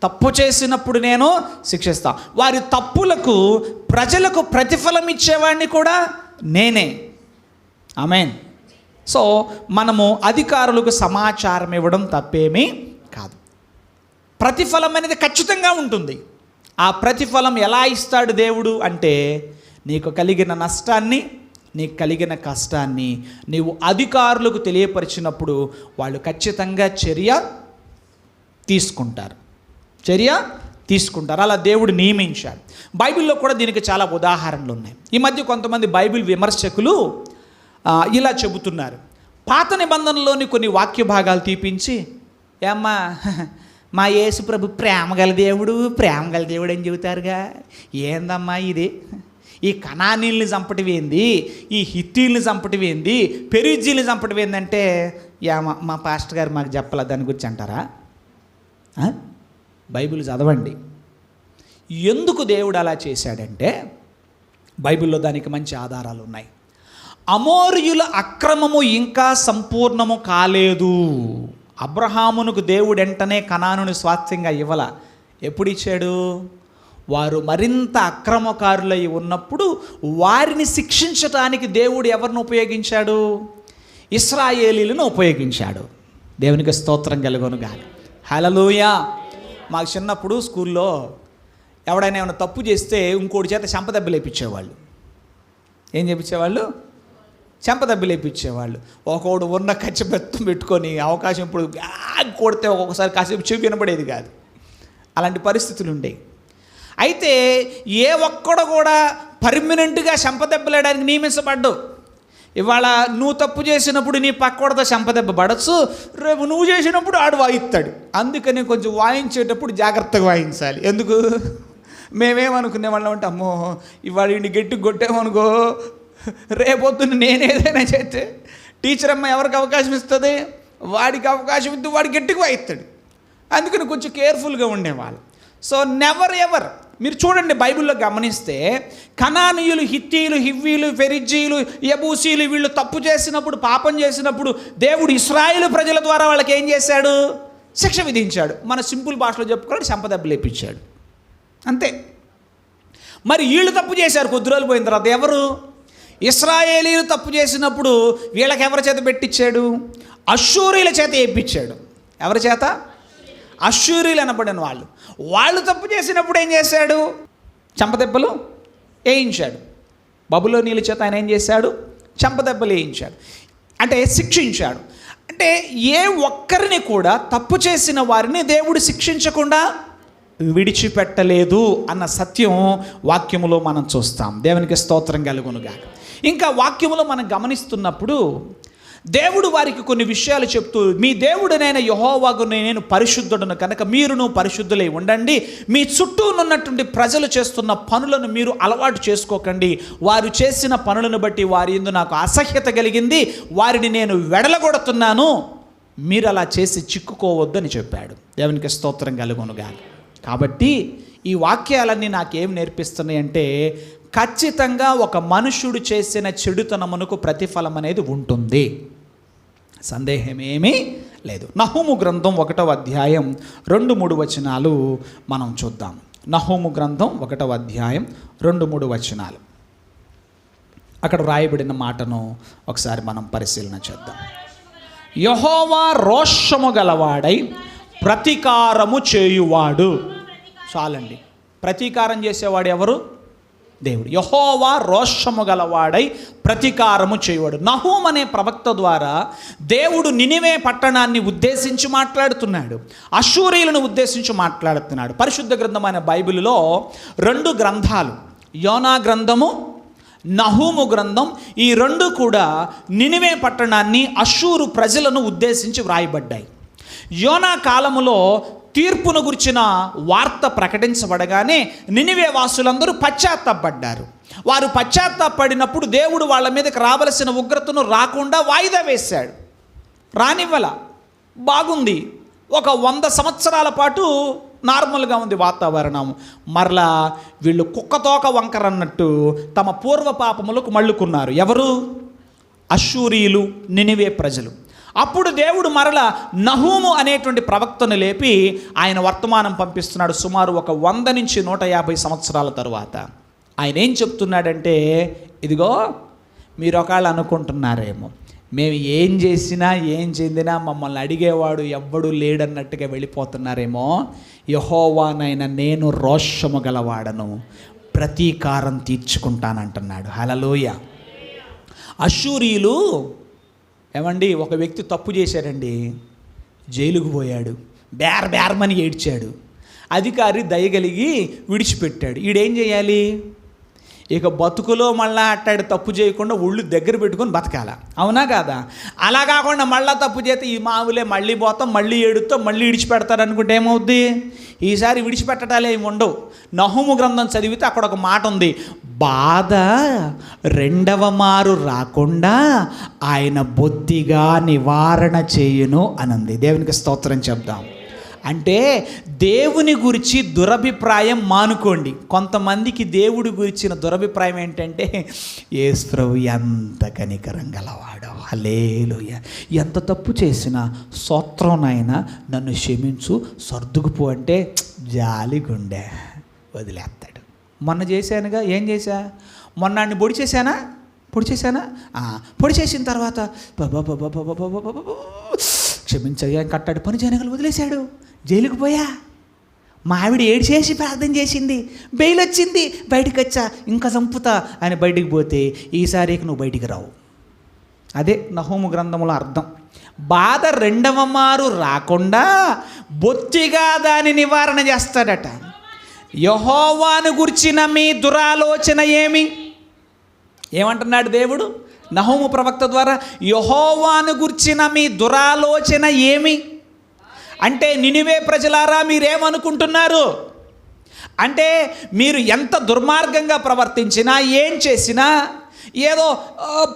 Speaker 1: తప్పు చేసినప్పుడు నేను శిక్షిస్తా. వారి తప్పులకు ప్రజలకు ప్రతిఫలం ఇచ్చేవాడిని కూడా నేనే. ఆమేన్. సో మనము అధికారులకు సమాచారం ఇవ్వడం తప్పేమీ కాదు. ప్రతిఫలం అనేది ఖచ్చితంగా ఉంటుంది. ఆ ప్రతిఫలం ఎలా ఇస్తాడు దేవుడు అంటే, నీకు కలిగిన నష్టాన్ని, నీకు కలిగిన కష్టాన్ని నీవు అధికారులకు తెలియపరిచినప్పుడు వాళ్ళు ఖచ్చితంగా చర్య తీసుకుంటారు. అలా దేవుడు నియమించాడు. బైబిల్లో కూడా దీనికి చాలా ఉదాహరణలు ఉన్నాయి. ఈ మధ్య కొంతమంది బైబిల్ విమర్శకులు ఇలా చెబుతున్నారు. పాత నిబంధనలోని కొన్ని వాక్య భాగాలు తీపించి, ఏమ్మా మా యేసు ప్రభు ప్రేమగల దేవుడు అని చెబుతారుగా, ఏందమ్మా ఇది? ఈ కనానీల్ని చంపటివేంది, ఈ హిత్తీల్ని చంపటివేంది, పెరిజీల్ని చంపటివేంది అంటే, మా పాస్టర్ గారు మాకు చెప్పాల దాని గురించి అంటారా? బైబిల్ చదవండి. ఎందుకు దేవుడు అలా చేశాడంటే, బైబిల్లో దానికి మంచి ఆధారాలు ఉన్నాయి. అమోరీయుల అక్రమము ఇంకా సంపూర్ణము కాలేదు. అబ్రహామునకు దేవుడు వెంటనే కనానుని స్వాస్థ్యంగా ఇవ్వాల. ఎప్పుడు ఇచ్చాడు? వారు మరింత అక్రమకారులై ఉన్నప్పుడు వారిని శిక్షించటానికి దేవుడు ఎవరిని ఉపయోగించాడు? ఇశ్రాయేలీలను ఉపయోగించాడు. దేవునికి స్తోత్రం కలుగునుగాక. హల్లెలూయా. మాకు చిన్నప్పుడు స్కూల్లో ఎవడైనా ఏమైనా తప్పు చేస్తే ఇంకోటి చేత చెంపదెబ్బలు వేయించేవాళ్ళు. ఏం చేయించేవాళ్ళు? చెంపదెబ్బ లేపించేవాళ్ళు. ఒకడు ఉన్న కచ్చిబెత్తం పెట్టుకొని అవకాశం ఇప్పుడు కొడితే ఒక్కొక్కసారి కాసేపు చెవి వినపడేది కాదు. అలాంటి పరిస్థితులు ఉండేవి. అయితే ఏ ఒక్కడు కూడా పర్మనెంట్గా చెంపదెబ్బలేయడానికి నియమించబడ్డావు. ఇవాళ నువ్వు తప్పు చేసినప్పుడు నీ పక్కవాడితో చెంపదెబ్బ పడచ్చు, రేపు నువ్వు చేసినప్పుడు ఆడు వాయిస్తాడు. అందుకని కొంచెం వాయించేటప్పుడు జాగ్రత్తగా వాయించాలి. ఎందుకు? మేమేమనుకునే వాళ్ళం అంటే, అమ్మో ఇవాళ ఇంటి గట్టికి కొట్టామనుకో, రేపొద్దున నేనేదైనా చేస్తే టీచర్ అమ్మ ఎవరికి అవకాశం ఇస్తుంది? వాడికి అవకాశం ఇద్దు, వాడు గట్టిగా వాయిస్తాడు. అందుకని కొంచెం కేర్ఫుల్గా ఉండేవాళ్ళు. సో నెవర్ ఎవర్, మీరు చూడండి బైబిల్లో గమనిస్తే కనానీయులు, హిత్తీయులు, హివ్వీలు, ఫెరిజ్జీలు, యబూసీలు వీళ్ళు తప్పు చేసినప్పుడు, పాపం చేసినప్పుడు దేవుడు ఇశ్రాయేలు ప్రజల ద్వారా వాళ్ళకి ఏం చేశాడు? శిక్ష విధించాడు. మన సింపుల్ భాషలో చెప్పుకోవడం చెంపదెబ్బ లేపించాడు, అంతే. మరి వీళ్ళు తప్పు చేశారు. కొద్ది రోజులు పోయిన తర్వాత ఎవరు? ఇశ్రాయేలీలు తప్పు చేసినప్పుడు వీళ్ళకి ఎవరి చేత పెట్టించాడు? అష్షూరీల చేత వేయించాడు. ఎవరి చేత? అష్షూరీలు అనబడిన వాళ్ళు తప్పు చేసినప్పుడు ఏం చేశాడు? చెంపదెబ్బలు వేయించాడు. బబులోనీయుల చేత ఆయన ఏం చేశాడు? చెంపదెబ్బలు వేయించాడు, అంటే శిక్షించాడు. అంటే ఏ ఒక్కరిని కూడా తప్పు చేసిన వారిని దేవుడు శిక్షించకుండా విడిచిపెట్టలేదు అన్న సత్యం వాక్యములో మనం చూస్తాం. దేవునికి స్తోత్రం కలుగునుగాక. ఇంకా వాక్యములో మనం గమనిస్తున్నప్పుడు దేవుడు వారికి కొన్ని విషయాలు చెప్తూ, మీ దేవుడనైన యెహోవాకు నేను పరిశుద్ధుడను కనుక మీరును పరిశుద్ధులై ఉండండి, మీ చుట్టూ ఉన్నటువంటి ప్రజలు చేస్తున్న పనులను మీరు అలవాటు చేసుకోకండి, వారు చేసిన పనులను బట్టి వారి యందు నాకు అసహ్యత కలిగింది, వారిని నేను వెడలగొడుతున్నాను, మీరు అలా చేసి చిక్కుకోవద్దని చెప్పాడు. దేవునికి స్తోత్రం కలుగునుగాక. కాబట్టి ఈ వాక్యాలన్నీ నాకేం నేర్పిస్తున్నాయి అంటే, ఖచ్చితంగా ఒక మనుషుడు చేసిన చెడుతనమునకు ప్రతిఫలం అనేది ఉంటుంది, సందేహమేమీ లేదు. నహూము గ్రంథం 1వ అధ్యాయం 2-3 వచనాలు మనం చూద్దాం. నహూము గ్రంథం 1వ అధ్యాయం 2-3 వచనాలు. అక్కడ రాయబడిన మాటను ఒకసారి మనం పరిశీలన చేద్దాం. యెహోవా రోషము గలవాడై ప్రతీకారము చేయువాడు. చాలండి. ప్రతీకారం చేసేవాడు ఎవరు? దేవుడు. యెహోవా రోషము గలవాడై ప్రతీకారము చేయువాడు. నహూం అనే ప్రవక్త ద్వారా దేవుడు నినివే పట్టణాన్ని ఉద్దేశించి మాట్లాడుతున్నాడు, అష్షూరీయులను ఉద్దేశించి మాట్లాడుతున్నాడు. పరిశుద్ధ గ్రంథమైన బైబిల్లో 2 గ్రంథాలు, యోనా గ్రంథము, నహూము గ్రంథం, ఈ 2 కూడా నినివే పట్టణాన్ని, అష్షూరు ప్రజలను ఉద్దేశించి వ్రాయబడ్డాయి. యోనా కాలములో తీర్పును గురించిన వార్త ప్రకటించబడగానే నినివే వాసులందరూ పశ్చాత్తాపడ్డారు. వారు పశ్చాత్తాపడినప్పుడు దేవుడు వాళ్ళ మీదకి రావలసిన ఉగ్రతను రాకుండా వాయిదా వేశాడు. రానివ్వల. బాగుంది. ఒక 100 సంవత్సరాల పాటు నార్మల్గా ఉంది వాతావరణం. మరలా వీళ్ళు కుక్కతోక వంకరన్నట్టు తమ పూర్వ పాపములకు మళ్ళుకున్నారు. ఎవరు? అష్షూరీయులు, నినివే ప్రజలు. అప్పుడు దేవుడు మరల నహూము అనేటువంటి ప్రవక్తను లేపి ఆయన వర్తమానం పంపిస్తున్నాడు. సుమారు ఒక 100 నుంచి 150 సంవత్సరాల తరువాత ఆయన ఏం చెప్తున్నాడంటే, ఇదిగో మీరు ఒకవేళ అనుకుంటున్నారేమో, మేము ఏం చేసినా ఏం చెందినా మమ్మల్ని అడిగేవాడు ఎవ్వడు లేడన్నట్టుగా వెళ్ళిపోతున్నారేమో, యెహోవానైన నేను రోషము గలవాడను, ప్రతీకారం తీర్చుకుంటానంటున్నాడు. హల్లెలూయా. అష్షూరీయులు ఏమండి, ఒక వ్యక్తి తప్పు చేశాడండి, జైలుకు పోయాడు, బేరమని ఏడ్చాడు. అధికారి దయగలిగి విడిచిపెట్టాడు. ఈడేం చేయాలి? ఇక బతుకులో మళ్ళా అట్టాడు తప్పు చేయకుండా ఒళ్ళు దగ్గర పెట్టుకొని బతకాల, అవునా కాదా? అలా కాకుండా మళ్ళీ తప్పు చేస్తే ఈ మామూలే, మళ్ళీ పోతాం, మళ్ళీ ఏడుతాం, మళ్ళీ విడిచిపెడతారు అనుకుంటే ఏమవుద్ది? ఈసారి విడిచిపెట్టడాలే ఏమి ఉండవు. నహూము గ్రంథం చదివితే అక్కడ ఒక మాట ఉంది, బాధ 2వ మారు రాకుండా ఆయన బొత్తిగా నివారణ చేయును అనంది. దేవునికి స్తోత్రం చెప్దాం. అంటే దేవుని గురించి దురభిప్రాయం మానుకోండి. కొంతమందికి దేవుడి గురించిన దురభిప్రాయం ఏంటంటే, యేసు ప్రభు ఎంత కనికరం గలవాడో, హల్లెలూయా, ఎంత తప్పు చేసినా స్తోత్రంనైనా నన్ను క్షమించు, సర్దుకుపో అంటే జాలి గుండె వదిలేస్తాడు. మొన్న చేశానుగా, ఏం చేశా? మొన్న పొడి చేశానా? పొడి చేసిన తర్వాత క్షమించయ్యా కట్టాడు, పని చేయనగలు వదిలేశాడు, జైలుకు పోయా. మా ఆవిడ ఏడ్చేసి ప్రార్థన చేసింది, బెయిల్ వచ్చింది, బయటికి వచ్చా, ఇంకా చంపుతా అని బయటికి పోతే ఈసారికి నువ్వు బయటికి రావు. అదే నహూము గ్రంథముల అర్థం. బాధ రెండవ మారు రాకుండా బొత్తిగా దాని నివారణ చేస్తాడట. యెహోవాను గుర్చిన మీ దురాలోచన ఏమంటున్నాడు దేవుడు నహూము ప్రవక్త ద్వారా? యెహోవాను గుర్చిన మీ దురాలోచన ఏమి అంటే, నినివే ప్రజలారా మీరేమనుకుంటున్నారు అంటే, మీరు ఎంత దుర్మార్గంగా ప్రవర్తించినా ఏం చేసినా ఏదో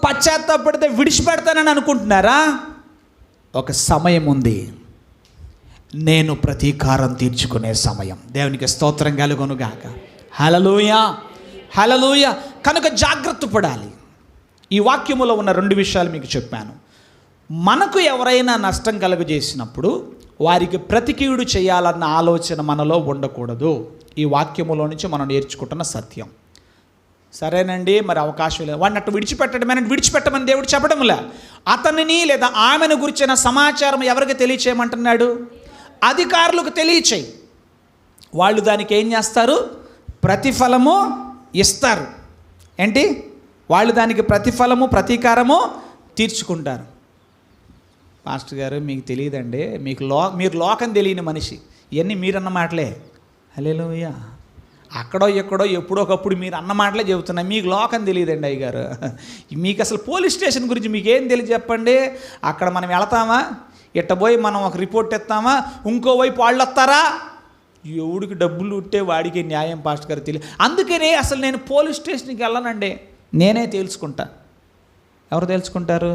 Speaker 1: పశ్చాత్తాపడితే విడిచిపెడతానని అనుకుంటున్నారా? ఒక సమయం ఉంది, నేను ప్రతీకారం తీర్చుకునే సమయం. దేవునికి స్తోత్రం కలుగునుగాక. హల్లెలూయా, హల్లెలూయా. కనుక జాగ్రత్త పడాలి. ఈ వాక్యములో ఉన్న 2 విషయాలు మీకు చెప్పాను. మనకు ఎవరైనా నష్టం కలుగజేసినప్పుడు వారికి ప్రతికీడు చేయాలన్న ఆలోచన మనలో ఉండకూడదు. ఈ వాక్యములో నుంచి మనం నేర్చుకుంటున్న సత్యం. సరేనండి, మరి అవకాశం లేదు, వాడిని అట్టు విడిచిపెట్టమని దేవుడు చెప్పడంలే. అతనిని లేదా ఆమెను గురించిన సమాచారం ఎవరికి తెలియచేయమంటున్నాడు? అధికారులకు తెలియచేయి. వాళ్ళు దానికి ఏం చేస్తారు? ప్రతిఫలము ఇస్తారు. ఏంటి? వాళ్ళు దానికి ప్రతిఫలము ప్రతీకారము తీర్చుకుంటారు. పాస్టర్ గారు మీకు తెలియదండి, మీరు లోకం తెలియని మనిషి, ఇవన్నీ మీరన్న మాటలే. హల్లెలూయా. అక్కడో ఎక్కడో ఎప్పుడో ఒకప్పుడు మీరు అన్న మాటలే చెబుతున్నా, మీకు లోకం తెలియదండి అయ్యగారు. మీకు అసలు పోలీస్ స్టేషన్ గురించి మీకేం తెలియదు చెప్పండి? అక్కడ మనం వెళతామా, ఇట్ట పోయి మనం ఒక రిపోర్ట్ ఇస్తామా, ఇంకోవైపు వాళ్ళు వస్తారా? ఎవడికి డబ్బులు ఉంటే వాడికి న్యాయం పాస్టర్ గారు తెలియదు. అందుకనే అసలు నేను పోలీస్ స్టేషన్కి వెళ్ళనండి, నేనే తేల్చుకుంటా. ఎవరు తేల్చుకుంటారు?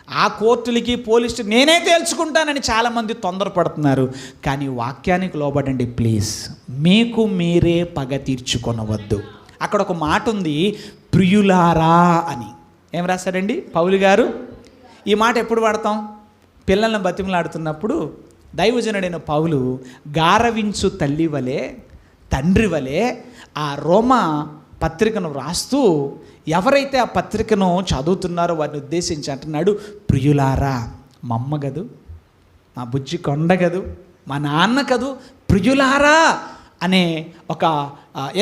Speaker 1: ఆ కోర్టులకి పోలీస్ నేనే తేల్చుకుంటానని చాలామంది తొందరపడుతున్నారు. కానీ వాక్యానికి లోబడండి ప్లీజ్. మీకు మీరే పగ తీర్చుకొనవద్దు. అక్కడ ఒక మాట ఉంది, ప్రియులారా అని. ఏం రాశాడండి పౌలు గారు? ఈ మాట ఎప్పుడు వాడతాం? పిల్లలను బతిమలాడుతున్నప్పుడు దైవజనుడైన పౌలు గారవించు తల్లి వలె తండ్రి వలె ఆ రోమా పత్రికను రాస్తూ ఎవరైతే ఆ పత్రికను చదువుతున్నారో వారిని ఉద్దేశించి అంటున్నాడు, ప్రియులారా. మా అమ్మ కదూ, మా బుజ్జి కొండ కదూ, మా నాన్న కదూ, ప్రియులారా అనే ఒక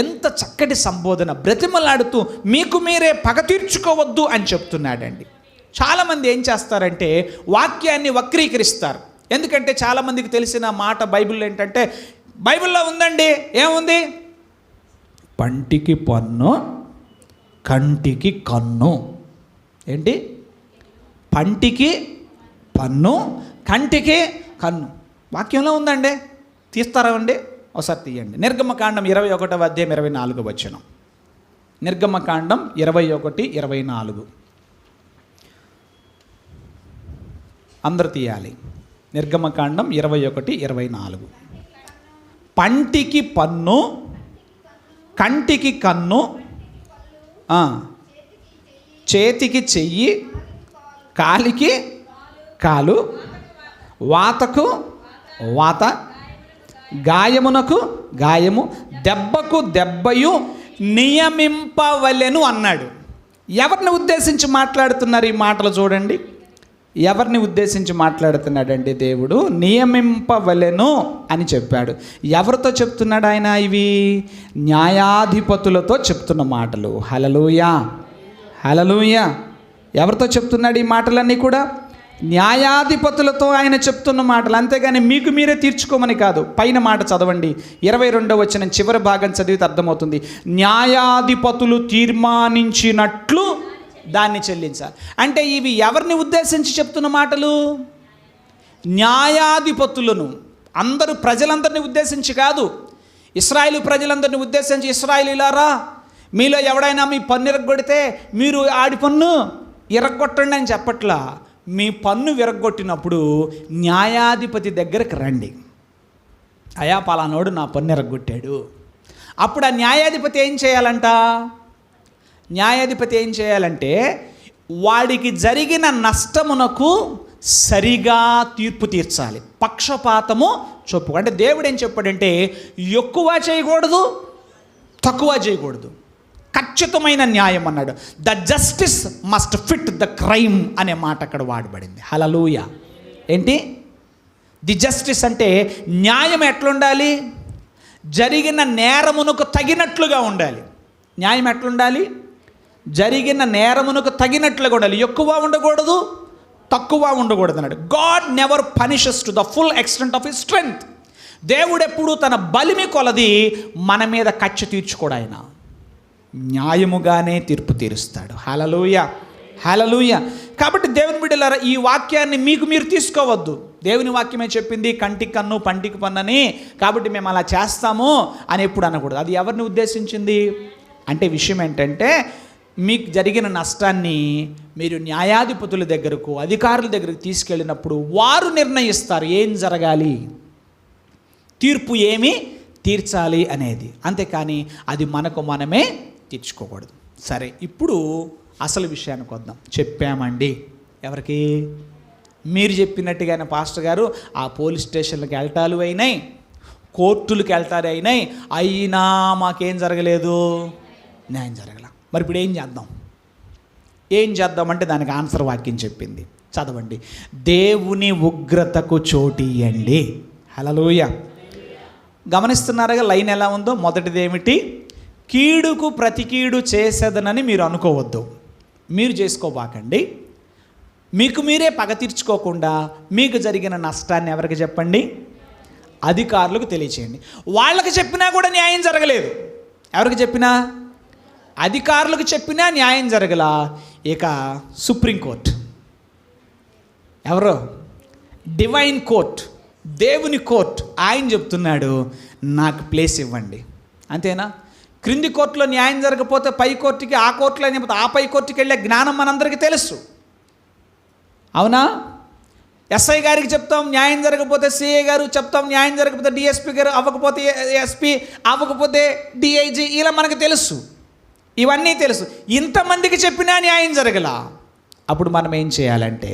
Speaker 1: ఎంత చక్కటి సంబోధన, బ్రతిమలాడుతూ మీకు మీరే పగ తీర్చుకోవద్దు అని చెప్తున్నాడండి. చాలామంది ఏం చేస్తారంటే వాక్యాన్ని వక్రీకరిస్తారు. ఎందుకంటే చాలామందికి తెలిసిన మాట బైబిల్లో ఏంటంటే, బైబిల్లో ఉందండి, ఏముంది? పంటికి పన్ను, కంటికి కన్ను. ఏంటి? పంటికి పన్ను, కంటికి కన్ను. వాక్యంలో ఉందండి, తీస్తారా అండి? ఒకసారి తీయండి. నిర్గమకాండం 21వ అధ్యాయం 24వ వచనం. నిర్గమకాండం 21:24. అందరూ తీయాలి. నిర్గమకాండం 21:24. పంటికి పన్ను, కంటికి కన్ను, చేతికి చెయ్యి, కాలికి కాలు, వాతకు వాత, గాయమునకు గాయము, దెబ్బకు దెబ్బయు నియమింపవలెను అన్నాడు. ఎవరిని ఉద్దేశించి మాట్లాడుతున్నారు ఈ మాటలు? చూడండి, ఎవరిని ఉద్దేశించి మాట్లాడుతున్నాడండి దేవుడు? నియమింపవలెను అని చెప్పాడు. ఎవరితో చెప్తున్నాడు ఆయన? ఇవి న్యాయాధిపతులతో చెప్తున్న మాటలు. హల్లెలూయా, హల్లెలూయా. ఎవరితో చెప్తున్నాడు ఈ మాటలన్నీ కూడా? న్యాయాధిపతులతో ఆయన చెప్తున్న మాటలు. అంతేగాని మీకు మీరే తీర్చుకోమని కాదు. పైన మాట చదవండి, 22వ వచనం చివరి భాగం చదివితే అర్థమవుతుంది. న్యాయాధిపతులు తీర్మానించినట్లు దాన్ని చెల్లించాలి. అంటే ఇవి ఎవరిని ఉద్దేశించి చెప్తున్న మాటలు? న్యాయాధిపతులను, అందరూ ప్రజలందరినీ ఉద్దేశించి కాదు. ఇశ్రాయేలు ప్రజలందరినీ ఉద్దేశించి, ఇశ్రాయేలీయులారా మీలో ఎవడైనా మీ పన్ను ఇరగొడితే మీరు ఆడి పన్ను ఇరగొట్టండి అని చెప్పట్లా. మీ పన్ను విరగొట్టినప్పుడు న్యాయాధిపతి దగ్గరకు రండి. అయా పలానోడు నా పన్ను ఇరగొట్టాడు. అప్పుడు ఆ న్యాయాధిపతి ఏం చేయాలంట? న్యాయాధిపతి ఏం చేయాలంటే వాడికి జరిగిన నష్టమునకు సరిగా తీర్పు తీర్చాలి. పక్షపాతము చొప్పు. అంటే దేవుడు ఏం చెప్పాడంటే ఎక్కువ చేయకూడదు, తక్కువ చేయకూడదు, ఖచ్చితమైన న్యాయం అన్నాడు. The justice must fit the crime అనే మాట అక్కడ వాడబడింది. హల్లెలూయా. ఏంటి? ది జస్టిస్ అంటే న్యాయం ఎట్లుండాలి? జరిగిన నేరమునకు తగినట్లుగా ఉండాలి. న్యాయం ఎట్లుండాలి? జరిగిన నేరమునకు తగినట్లుగా ఉండాలి. ఎక్కువ ఉండకూడదు, తక్కువ ఉండకూడదు అన్నాడు. God never punishes to the full extent of his strength. దేవుడు ఎప్పుడు తన బలిమి కొలది మన మీద కక్ష తీర్చుకోడు. ఆయన న్యాయముగానే తీర్పు తీరుస్తాడు. హల్లెలూయా, హల్లెలూయా. కాబట్టి దేవుని బిడ్డలారా, ఈ వాక్యాన్ని మీకు మీరు తీసుకోవద్దు. దేవుని వాక్యమే చెప్పింది కంటికి కన్ను పంటికి పన్నని, కాబట్టి మేము అలా చేస్తాము అని ఎప్పుడు అనకూడదు. అది ఎవరిని ఉద్దేశించింది అంటే, విషయం ఏంటంటే, మీకు జరిగిన నష్టాన్ని మీరు న్యాయాధిపతుల దగ్గరకు, అధికారుల దగ్గరకు తీసుకెళ్ళినప్పుడు వారు నిర్ణయిస్తారు ఏం జరగాలి, తీర్పు ఏమి తీర్చాలి అనేది. అంతేకాని అది మనకు మనమే తీర్చుకోకూడదు. సరే, ఇప్పుడు అసలు విషయానికి వద్దాం. చెప్పామండి ఎవరికి? మీరు చెప్పినట్టుగానే పాస్టర్ గారు ఆ పోలీస్ స్టేషన్లకు వెళ్ళటాలు అయినాయి, కోర్టులకు వెళ్తారు అయినాయి, అయినా మాకేం జరగలేదు, న్యాయం జరగల. మరి ఇప్పుడు ఏం చేద్దాం? ఏం చేద్దామంటే దానికి ఆన్సర్ వాక్యం చెప్పింది. చదవండి. దేవుని ఉగ్రతకు చోటియండి. హల్లెలూయా. గమనిస్తున్నారుగా లైన్ ఎలా ఉందో? మొదటిది ఏమిటి? కీడుకు ప్రతి కీడు చేసేదనని మీరు అనుకోవద్దు. మీరు చేసుకోబాకండి. మీకు మీరే పగ తీర్చుకోకుండా మీకు జరిగిన నష్టాన్ని ఎవరికి చెప్పండి? అధికారులకు తెలియచేయండి. వాళ్ళకి చెప్పినా కూడా న్యాయం జరగలేదు. ఎవరికి చెప్పినా? అధికారులకు చెప్పినా న్యాయం జరగల. ఇక సుప్రీంకోర్టు, ఎవరో డివైన్ కోర్ట్, దేవుని కోర్ట్, ఆయన చెప్తున్నాడు నాకు ప్లేస్ ఇవ్వండి. అంతేనా? క్రింది కోర్టులో న్యాయం జరగకపోతే పై కోర్టుకి, ఆ కోర్టులో అయిపోతే ఆ పై కోర్టుకి వెళ్ళే జ్ఞానం మనందరికీ తెలుసు. అవునా? ఎస్ఐ గారికి చెప్తాం న్యాయం జరగకపోతే సిఐ గారు చెప్తాం, న్యాయం జరగకపోతే డిఎస్పీ గారు, అవ్వకపోతే ఎస్పీ, అవ్వకపోతే డిఐజీ, ఇలా మనకు తెలుసు. ఇవన్నీ తెలుసు. ఇంతమందికి చెప్పినా న్యాయం జరగల. అప్పుడు మనం ఏం చేయాలంటే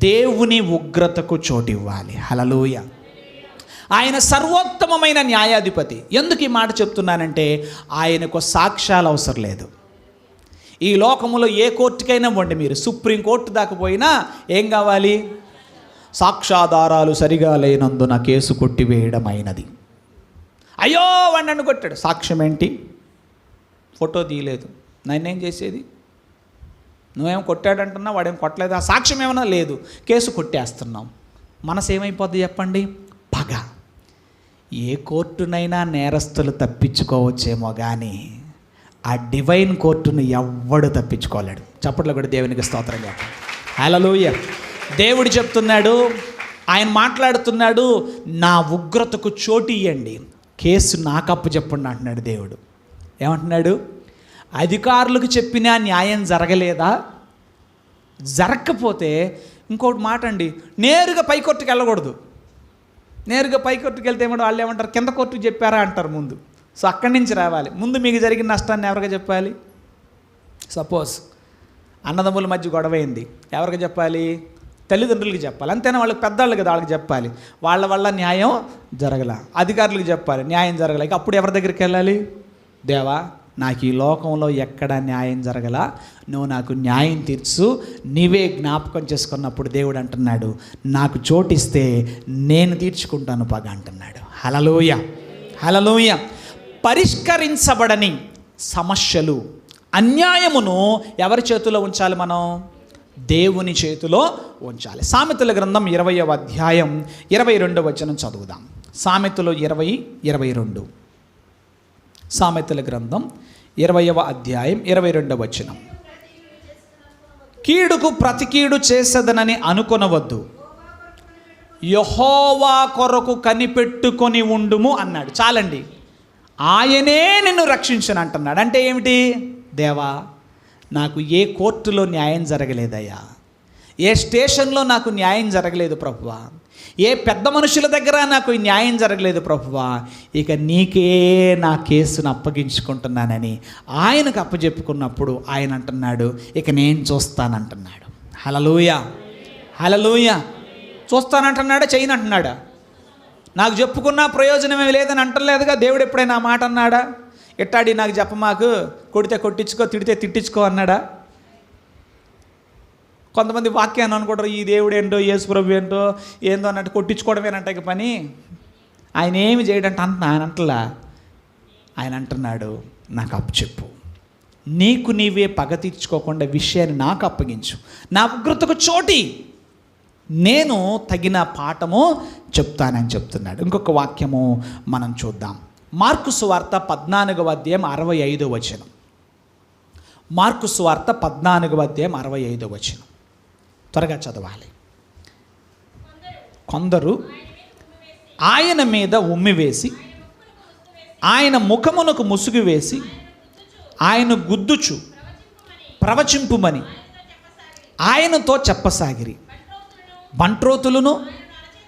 Speaker 1: దేవుని ఉగ్రతకు చోటు ఇవ్వాలి. హల్లెలూయా. ఆయన సర్వోత్తమమైన న్యాయాధిపతి. ఎందుకు ఈ మాట చెప్తున్నానంటే, ఆయనకు సాక్ష్యాలు అవసరం లేదు. ఈ లోకములో ఏ కోర్టుకైనా పోండి, మీరు సుప్రీంకోర్టు దాకా పోయినా ఏం కావాలి? సాక్ష్యాధారాలు సరిగా లేనందున కేసు కొట్టివేయడమైనది. అయ్యో వాడు నన్ను కొట్టాడు, సాక్ష్యం ఏంటి? ఫోటో తీయలేదు, నన్నేం చేసేది? నువ్వేం కొట్టాడంటున్నా, వాడేం కొట్టలేదు, ఆ సాక్ష్యం ఏమన్నా లేదు, కేసు కొట్టేస్తున్నాం. మనసు ఏమైపోద్ది చెప్పండి? పగ. ఏ కోర్టునైనా నేరస్తులు తప్పించుకోవచ్చేమో కానీ ఆ డివైన్ కోర్టును ఎవ్వడు తప్పించుకోలేడు. చప్పట్లో కూడా దేవునికి స్తోత్రం చెప్పండి. హల్లెలూయా. దేవుడు చెప్తున్నాడు, ఆయన మాట్లాడుతున్నాడు, నా ఉగ్రతకు చోటు ఇవ్వండి, కేసు నాకు అప్పు చెప్పండి అంటున్నాడు దేవుడు. ఏమంటున్నాడు? అధికారులకు చెప్పినా న్యాయం జరగలేదా? జరగకపోతే ఇంకోటి మాట అండి, నేరుగా పై కోర్టుకి వెళ్ళకూడదు. నేరుగా పై కోర్టుకి వెళ్తే ఏమంటారు? వాళ్ళు ఏమంటారు? కింద కోర్టుకు చెప్పారా అంటారు ముందు. సో అక్కడి నుంచి రావాలి. ముందు మీకు జరిగిన నష్టాన్ని ఎవరికి చెప్పాలి? సపోజ్ అన్నదమ్ముల మధ్య గొడవ అయింది, ఎవరికి చెప్పాలి? తల్లిదండ్రులకి చెప్పాలి. అంతేనా? వాళ్ళకి పెద్దవాళ్ళు కదా, వాళ్ళకి చెప్పాలి. వాళ్ళ వల్ల న్యాయం జరగల, అధికారులకు చెప్పాలి, న్యాయం జరగల. ఇక అప్పుడు ఎవరి దగ్గరికి వెళ్ళాలి? దేవా, నాకు ఈ లోకంలో ఎక్కడ న్యాయం జరగల, నువ్వు నాకు న్యాయం తీర్చు, నీవే జ్ఞాపకం చేసుకున్నప్పుడు దేవుడు అంటున్నాడు, నాకు చోటిస్తే నేను తీర్చుకుంటాను పగ అంటున్నాడు. హల్లెలూయా, హల్లెలూయా. పరిష్కరించబడని సమస్యలు, అన్యాయమును ఎవరి చేతిలో ఉంచాలి? మనం దేవుని చేతిలో ఉంచాలి. సామెతల గ్రంథం 20వ అధ్యాయం 22వ వచనం చదువుదాం. సామెతలు 20:22. సామెతల గ్రంథం 20వ అధ్యాయం 22వ వచనం. కీడుకు ప్రతి కీడు చేసేదనని అనుకొనవద్దు, యెహోవా కొరకు కనిపెట్టుకొని ఉండుము అన్నాడు. చాలండి, ఆయనే నిన్ను రక్షించను అంటున్నాడు. అంటే ఏమిటి? దేవా, నాకు ఏ కోర్టులో న్యాయం జరగలేదయ్యా, ఏ స్టేషన్లో నాకు న్యాయం జరగలేదు ప్రభువా, ఏ పెద్ద మనుషుల దగ్గర నాకు న్యాయం జరగలేదు ప్రభువా, ఇక నీకే నా కేసును అప్పగించుకుంటున్నానని ఆయనకు అప్పచెప్పుకున్నప్పుడు ఆయన అంటున్నాడు, ఇక నేను చూస్తానంటున్నాడు. హల్లెలూయా, హల్లెలూయా. చూస్తానంటున్నాడా? చేయనంటున్నాడా? నాకు చెప్పుకున్నా ప్రయోజనమే లేదని అంటలేదుగా. దేవుడు ఎప్పుడైనా మాట అన్నాడా? ఎట్టాడి నాకు చెప్ప, మాకు కొడితే కొట్టించుకో, తిడితే తిట్టించుకో అన్నాడా? కొంతమంది వాక్యాన్ని అనుకుంటారు, ఈ దేవుడు ఏంటో, యేసు ప్రభు ఏంటో, ఏందో అన్నట్టు కొట్టించుకోవడమేనంట ఇక పని. ఆయన ఏమి చేయడంట ఆయన అంటలా. ఆయన అంటున్నాడు, నాకు అప్పు చెప్పు, నీకు నీవే పగ తీర్చుకోకుండా విషయాన్ని నాకు అప్పగించు, నా ఉగ్రతకు చోటి, నేను తగిన పాఠము చెప్తానని చెప్తున్నాడు. ఇంకొక వాక్యము మనం చూద్దాం. మార్కు సువార్త 14వ అధ్యాయం 65వ వచనం. మార్కు సువార్త 14వ అధ్యాయం 65వ వచనం. త్వరగా చదవాలి. కొందరు ఆయన మీద ఉమ్మివేసి, ఆయన ముఖమునకు ముసుగు వేసి, ఆయన గుద్దుచు ప్రవచింపుమని ఆయనతో చెప్పసాగిరి. బంట్రోతులను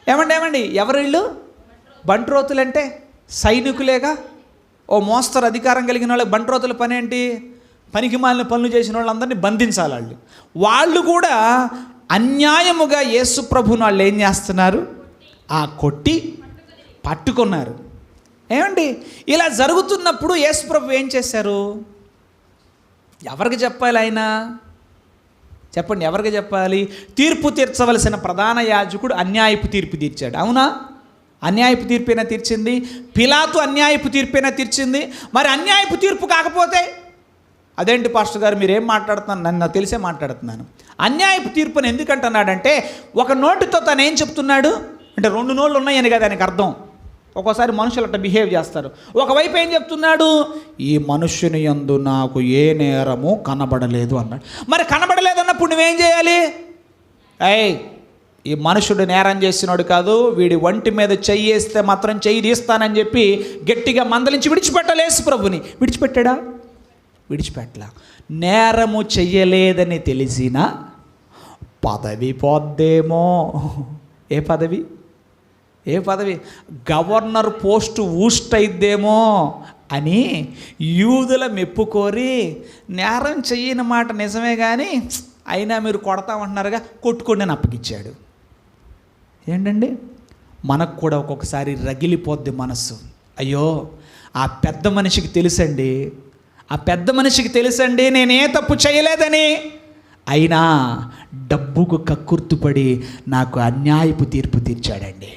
Speaker 1: ఏమండి ఎవరిళ్ళు? బంట్రోతులు అంటే సైనికులేగా. ఓ మోస్తరు అధికారం కలిగిన వాళ్ళకి బంట్రోతుల పని ఏంటి? పనికి మాలిన పనులు చేసిన వాళ్ళందరినీ బంధించాలి. వాళ్ళు కూడా అన్యాయముగా యేసు ప్రభువుని వాళ్ళు ఏం చేస్తున్నారు? కొట్టి పట్టుకున్నారు. ఏమండి ఇలా జరుగుతున్నప్పుడు యేసు ప్రభు ఏం చేశారు? ఎవరికి చెప్పాలి ఆయన? చెప్పండి, ఎవరికి చెప్పాలి? తీర్పు తీర్చవలసిన ప్రధాన యాజకుడు అన్యాయపు తీర్పు తీర్చాడు. అవునా? అన్యాయపు తీర్పైనా తీర్చింది. పిలాతు అన్యాయపు తీర్పైనా తీర్చింది. మరి అన్యాయపు తీర్పు కాకపోతే అదేంటి పాస్టర్ గారు మీరేం మాట్లాడుతున్నాను? నన్ను తెలిసే మాట్లాడుతున్నాను. అన్యాయపు తీర్పుని ఎందుకంటున్నాడంటే, ఒక నోటితో తను ఏం చెప్తున్నాడు అంటే 2 నోళ్ళు ఉన్నాయని కదా దానికి అర్థం. ఒక్కోసారి మనుషులు అట్లా బిహేవ్ చేస్తారు. ఒకవైపు ఏం చెప్తున్నాడు? ఈ మనుష్యుని యందు నాకు ఏ నేరము కనబడలేదు అన్నాడు. మరి కనబడలేదు అన్నప్పుడు నువ్వేం చేయాలి? ఈ మనుషుడు నేరం చేసినాడు కాదు, వీడి ఒంటి మీద చెయ్యి వేస్తే మాత్రం చెయ్యి తీస్తానని చెప్పి గట్టిగా మందలించి విడిచిపెట్టలేసు ప్రభుని. విడిచిపెట్టాడా? విడిచిపెట్టలా. నేరము చెయ్యలేదని తెలిసిన పదవి పోద్దేమో. ఏ పదవి? గవర్నర్ పోస్టు ఊస్ట్ అయిద్దేమో అని యూదుల మెప్పు కోరి నేరం చెయ్యని మాట నిజమే కానీ అయినా మీరు కొడతామంటున్నారుగా, కొట్టుకోండి అని అప్పగిచ్చాడు. ఏంటండి, మనకు కూడా ఒక్కొక్కసారి రగిలిపోద్ది మనస్సు. అయ్యో ఆ పెద్ద మనిషికి తెలుసండి నేనే తప్పు చేయలేదని, అయినా డబ్బుకు కక్కుర్తుపడి నాకు అన్యాయపు తీర్పు తీర్చాడండి.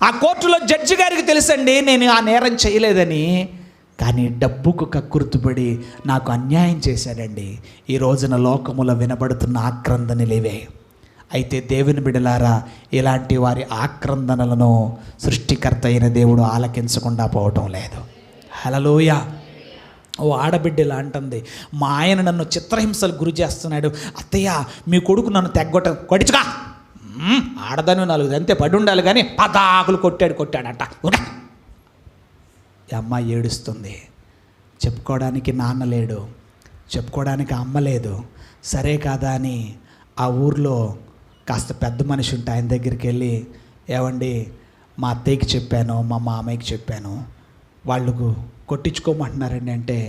Speaker 1: ఆ కోర్టులో జడ్జి గారికి తెలుసండి నేను ఆ నేరం చేయలేదని, కానీ డబ్బుకు కక్కుర్తుపడి నాకు అన్యాయం చేశాడండి. ఈ రోజున లోకములో వినబడుతున్న ఆక్రందనలేవే. అయితే దేవుని బిడ్డలారా, ఇలాంటి వారి ఆక్రందనలను సృష్టికర్త అయిన దేవుడు ఆలకించకుండా పోవటం లేదు. హల్లెలూయా. ఓ ఆడబిడ్డ ఇలా అంటుంది, మా ఆయన నన్ను చిత్రహింసలు గురి చేస్తున్నాడు. అత్తయ్య మీ కొడుకు నన్ను కొట్టించుగా. ఆడదాను 4 అంతే పడి ఉండాలి కానీ పదాకులు కొట్టాడంట. ఈ అమ్మాయి ఏడుస్తుంది. చెప్పుకోవడానికి నాన్న లేడు, చెప్పుకోవడానికి అమ్మ లేదు. సరే కాదా అని ఆ ఊర్లో కాస్త పెద్ద మనిషి ఉంటే ఆయన దగ్గరికి వెళ్ళి, ఏవండి మా అత్తయ్యకి చెప్పాను, మా మామయ్యకి చెప్పాను, వాళ్ళకు కొట్టించుకోమంటున్నారండి అంటే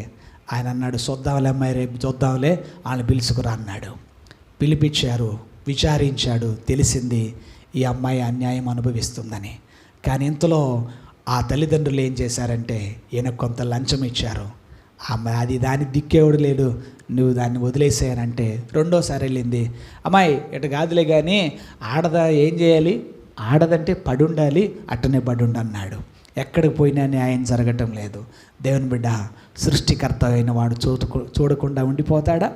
Speaker 1: ఆయన అన్నాడు, చూద్దాంలే అమ్మాయి, రేపు చూద్దాంలే, వాళ్ళని పిలుచుకురా అన్నాడు. పిలిపించారు, విచారించాడు. తెలిసింది ఈ అమ్మాయి అన్యాయం అనుభవిస్తుందని. కానీ ఇంతలో ఆ తల్లిదండ్రులు ఏం చేశారంటే ఈయనకు కొంత లంచం ఇచ్చారు. అమ్మాయి అది దానికి దిక్కేవాడు లేడు, నువ్వు దాన్ని వదిలేసానంటే రెండోసారి వెళ్ళింది. అమ్మాయి ఇటు కాదులే కానీ ఆడదా ఏం చేయాలి? ఆడదంటే పడి ఉండాలి, అట్టనే పడి ఉండన్నాడు. ఎక్కడికి పోయినా న్యాయం జరగటం లేదు. దేవుని బిడ్డ, సృష్టికర్త అయిన వాడు చూడకుండా ఉండిపోతాడా?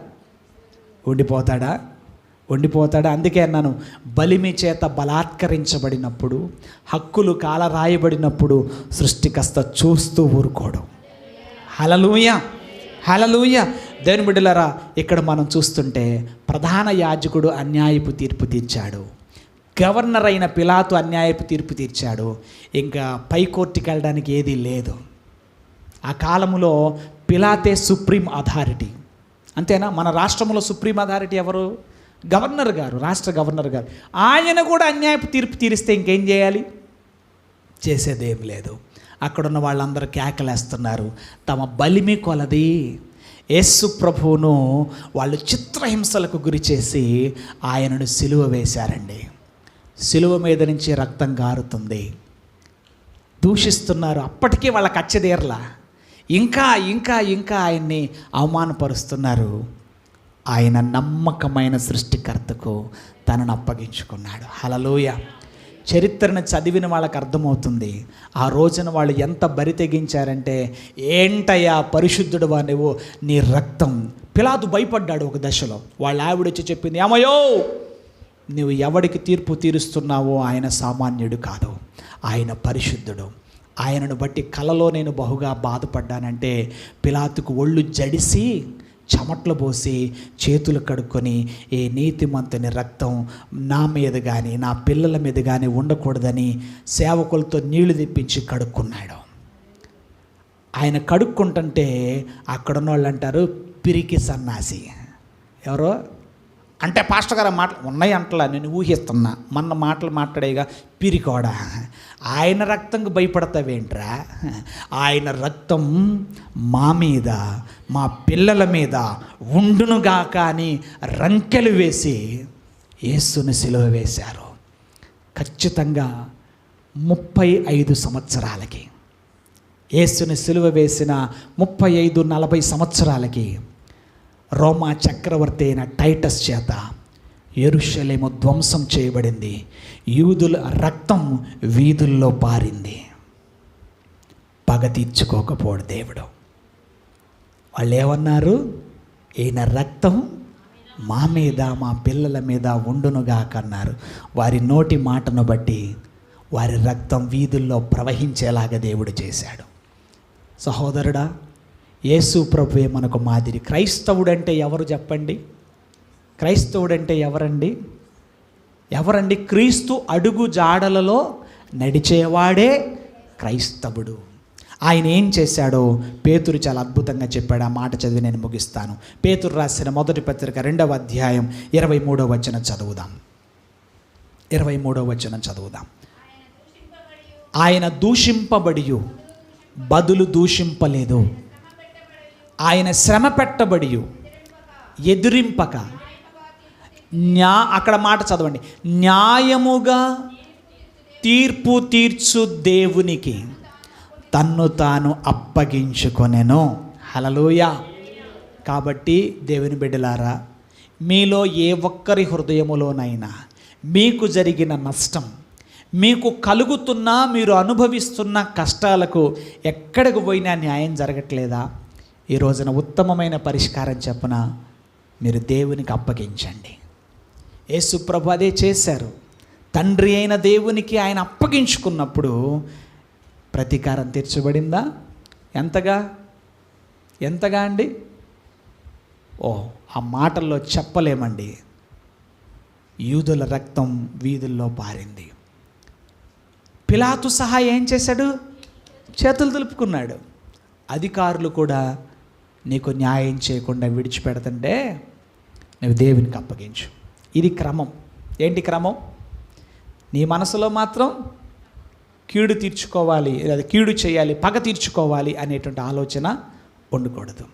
Speaker 1: అందుకే అన్నాను, బలిమి చేత బలాత్కరించబడినప్పుడు, హక్కులు కాలరాయబడినప్పుడు సృష్టికర్త చూస్తూ ఊరుకోడు. హల్లెలూయా. దేవుని బిడ్డలారా, ఇక్కడ మనం చూస్తుంటే ప్రధాన యాజకుడు అన్యాయపు తీర్పు తీర్చాడు. గవర్నర్ అయిన పిలాతు అన్యాయపు తీర్పు తీర్చాడు. ఇంకా పై కోర్టుకి వెళ్ళడానికి ఏదీ లేదు. ఆ కాలంలో పిలాతే సుప్రీం అథారిటీ. అంతేనా? మన రాష్ట్రంలో సుప్రీం అథారిటీ ఎవరు? గవర్నర్ గారు, రాష్ట్ర గవర్నర్ గారు. ఆయన కూడా అన్యాయపు తీర్పు తీరిస్తే ఇంకేం చేయాలి? చేసేదేం లేదు. అక్కడున్న వాళ్ళందరూ కేకలేస్తున్నారు. తమ బలిమి కొలది యేసు ప్రభువును వాళ్ళు చిత్రహింసలకు గురి చేసి ఆయనను సిలువ వేశారండి. సిలువ మీద నుంచి రక్తం గారుతుంది. దూషిస్తున్నారు. అప్పటికీ వాళ్ళకి అచ్చదేర్లా. ఇంకా ఆయన్ని అవమానపరుస్తున్నారు. ఆయన నమ్మకమైన సృష్టికర్తకు తనను అప్పగించుకున్నాడు. హల్లెలూయా. చరిత్రను చదివిన వాళ్ళకి అర్థమవుతుంది. ఆ రోజున వాళ్ళు ఎంత బరి తెగించారంటే, ఏంటయ్యా పరిశుద్ధుడు వా నువ్వు, నీ రక్తం. పిలాతు భయపడ్డాడు ఒక దశలో. వాళ్ళ ఆవిడ వచ్చి చెప్పింది, ఏమయ్యో నువ్వు ఎవడికి తీర్పు తీరుస్తున్నావో ఆయన సామాన్యుడు కాదు, ఆయన పరిశుద్ధుడు. ఆయనను బట్టి కలలో నేను బహుగా బాధపడ్డానంటే పిలాతుకు ఒళ్ళు జడిసి చెమట్లు పోసి చేతులు కడుక్కొని, ఏ నీతిమంతుని రక్తం నా మీద కానీ నా పిల్లల మీద కానీ ఉండకూడదని సేవకులతో నీళ్లు తెప్పించి కడుక్కున్నాడు. ఆయన కడుక్కుంటుంటే అక్కడున్న వాళ్ళు అంటారు, పిరికి సన్నాసి. ఎవరో అంటే పాస్టర్ గారు మాటలు ఉన్నాయి అంటలా, నేను ఊహిస్తున్నా, మన మాటలు మాట్లాడేగా, పిరికోడా. ఆయన రక్తంకి భయపడతావేంట్రా? ఆయన రక్తం మా మీద మా పిల్లల మీద ఉండునుగాక అని రంకెలు వేసి యేసుని సిలువ వేశారు. ఖచ్చితంగా 35 సంవత్సరాలకి, యేసుని సిలువ వేసిన 35-40 సంవత్సరాలకి రోమా చక్రవర్తి అయిన టైటస్ చేత యెరూషలేము ధ్వంసం చేయబడింది. యూదుల రక్తం వీధుల్లో పారింది. పగ తీర్చుకోకపోడు దేవుడు. వాళ్ళు ఏమన్నారు? ఈయన రక్తం మా మీద మా పిల్లల మీద ఉండునుగాక అన్నారు. వారి నోటి మాటను బట్టి వారి రక్తం వీధుల్లో ప్రవహించేలాగా దేవుడు చేశాడు. సహోదరుడా, యేసు ప్రభువే మనకు మాదిరి. క్రైస్తవుడంటే ఎవరు చెప్పండి? క్రైస్తవుడంటే ఎవరండి? క్రీస్తు అడుగు జాడలలో నడిచేవాడే క్రైస్తవుడు. ఆయన ఏం చేశాడో పేతురు చాలా అద్భుతంగా చెప్పాడు. ఆ మాట చదివి నేను ముగిస్తాను. పేతురు రాసిన మొదటి పత్రిక 2వ అధ్యాయం 23వ వచనం చదువుదాం. 23వ వచనం చదువుదాం. ఆయన దూషింపబడి బదులు దూషింపలేదు, ఆయన శ్రమ పెట్టబడి ఎదురింపక అక్కడ మాట చదవండి, న్యాయముగా తీర్పు తీర్చు దేవునికి తన్ను తాను అప్పగించుకొనెను. హల్లెలూయా. కాబట్టి దేవుని బిడ్డలారా, మీలో ఏ ఒక్కరి హృదయములోనైనా మీకు జరిగిన నష్టం, మీకు కలుగుతున్న మీరు అనుభవిస్తున్న కష్టాలకు ఎక్కడికి పోయినా న్యాయం జరగట్లేదా? ఈ రోజున ఉత్తమమైన పరిష్కారం చెప్పున మీరు దేవునికి అప్పగించండి. యేసు ప్రభు అదే చేశారు. తండ్రి అయిన దేవునికి ఆయన అప్పగించుకున్నప్పుడు ప్రతీకారం తీర్చబడిందా? ఎంతగా అండి? ఆ మాటల్లో చెప్పలేమండి. యూదుల రక్తం వీధుల్లో పారింది. పిలాతు సహా ఏం చేశాడు? చేతులు దులుపుకున్నాడు. అధికారులు కూడా నీకు న్యాయం చేయకుండా విడిచిపెడుతుంటే నువ్వు దేవునికి అప్పగించు. ఇది క్రమం. ఏంటి క్రమం? నీ మనసులో మాత్రం కీడు తీర్చుకోవాలి, లేదా కీడు చేయాలి, పగ తీర్చుకోవాలి అనేటువంటి ఆలోచన ఉండకూడదు.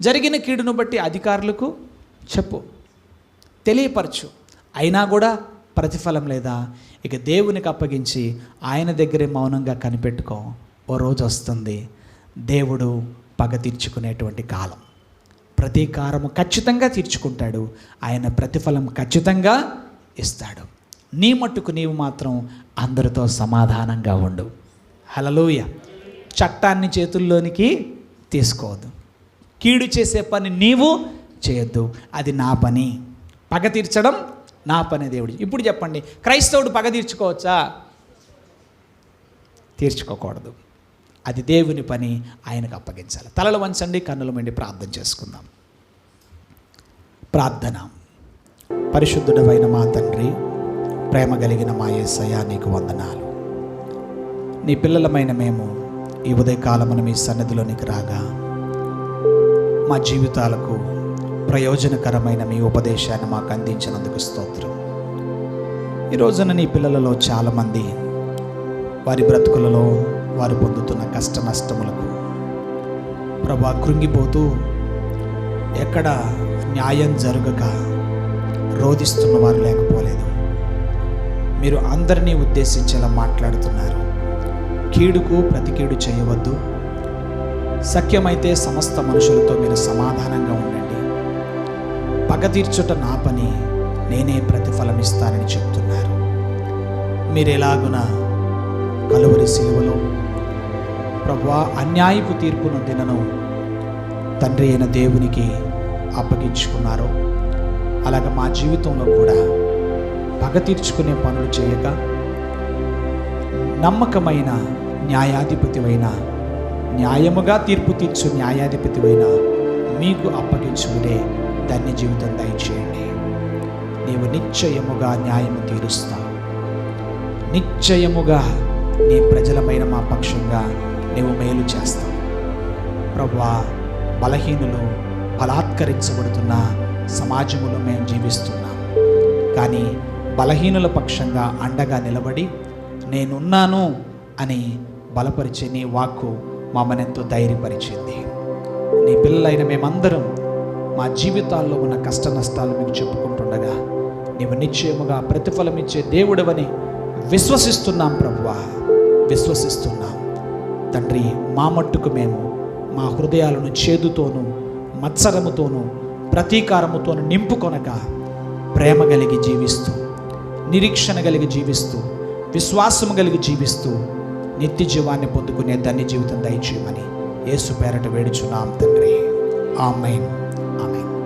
Speaker 1: జరిగిన కీడును బట్టి అధికారులకు చెప్పు, తెలియపరచు. అయినా కూడా ప్రతిఫలం లేదా, ఇక దేవునికి అప్పగించి ఆయన దగ్గరే మౌనంగా కనిపెట్టుకో. ఓ రోజు వస్తుంది, దేవుడు పగ తీర్చుకునేటువంటి కాలం. ప్రతీకారము ఖచ్చితంగా తీర్చుకుంటాడు. ఆయన ప్రతిఫలం ఖచ్చితంగా ఇస్తాడు. నీ మట్టుకు నీవు మాత్రం అందరితో సమాధానంగా ఉండు. హల్లెలూయా. చట్టాన్ని చేతుల్లోనికి తీసుకోవద్దు. కీడు చేసే పని నీవు చేయొద్దు. అది నా పని. పగ తీర్చడం నా పని. దేవుడు ఇప్పుడు చెప్పండి, క్రైస్తవుడు పగ తీర్చుకోవచ్చా? తీర్చుకోకూడదు. అది దేవుని పని, ఆయనకు అప్పగించాలి. తలలు వంచండి, కన్నులు మెండి ప్రార్థన చేసుకుందాం. ప్రార్థన. పరిశుద్ధుడైన మా తండ్రి, ప్రేమ కలిగిన మా యేసయ్య, నీకు వందనాలు. నీ పిల్లలమైన మేము ఈ ఉదయకాలమున మీ సన్నిధిలోనికి రాగా మా జీవితాలకు ప్రయోజనకరమైన మీ ఉపదేశాన్ని మాకు అందించినందుకు స్తోత్రం. ఈ రోజున నీ పిల్లలలో చాలామంది వారి బ్రతుకులలో వారు పొందుతున్న కష్ట నష్టములకు ప్రభా కృంగిపోతూ ఎక్కడ న్యాయం జరగక రోధిస్తున్న వారు లేకపోలేదు. మీరు అందరినీ ఉద్దేశించేలా మాట్లాడుతున్నారు. కీడుకు ప్రతి కీడు చేయవద్దు, సఖ్యమైతే సమస్త మనుషులతో మీరు సమాధానంగా ఉండండి, పగ తీర్చుట నా పని, నేనే ప్రతిఫలం ఇస్తానని చెప్తున్నారు. మీరు ఎలాగున కలువరి సిలువలో ప్రభువా అన్యాయపు తీర్పు నొందినను తండ్రి అయిన దేవునికి అప్పగించుకున్నారో అలాగ మా జీవితంలో కూడా పగ తీర్చుకునే పనులు చేయక నమ్మకమైన న్యాయాధిపతివైన న్యాయముగా తీర్పు తీర్చు న్యాయాధిపతివైన మీకు అప్పగించుకునే ధన్య జీవితం దయచేయండి. నీవు నిశ్చయముగా న్యాయము తీరుస్తావు. నిశ్చయముగా నీ ప్రజలమైన మా పక్షంగా నీవు మేలు చేస్తావు. ప్రభువా, బలహీనులు బలాత్కరించబడుతున్న సమాజంలో మేము జీవిస్తున్నాం. కానీ బలహీనుల పక్షంగా అండగా నిలబడి నేనున్నాను అని బలపరిచే నీ వాక్కు మమ్మల్ని ఎంతో ధైర్యపరిచింది. నీ పిల్లలైన మేమందరం మా జీవితాల్లో ఉన్న కష్ట నష్టాలు మీకు చెప్పుకుంటుండగా నీవు నిశ్చయముగా ప్రతిఫలమిచ్చే దేవుడవని విశ్వసిస్తున్నాం ప్రభువా, విశ్వసిస్తున్నాం తండ్రి. మా మట్టుకు మేము మా హృదయాలను చేదుతోనూ మత్సరముతోనూ ప్రతీకారముతోనూ నింపుకొనక ప్రేమ కలిగి జీవిస్తూ, నిరీక్షణ కలిగి జీవిస్తూ, విశ్వాసము కలిగి జీవిస్తూ నిత్య జీవాన్ని పొందుకునే ధన్య జీవితం దయచేయమని యేసు పేరట వేడుచున్నాం తండ్రి. ఆమేన్, ఆమేన్.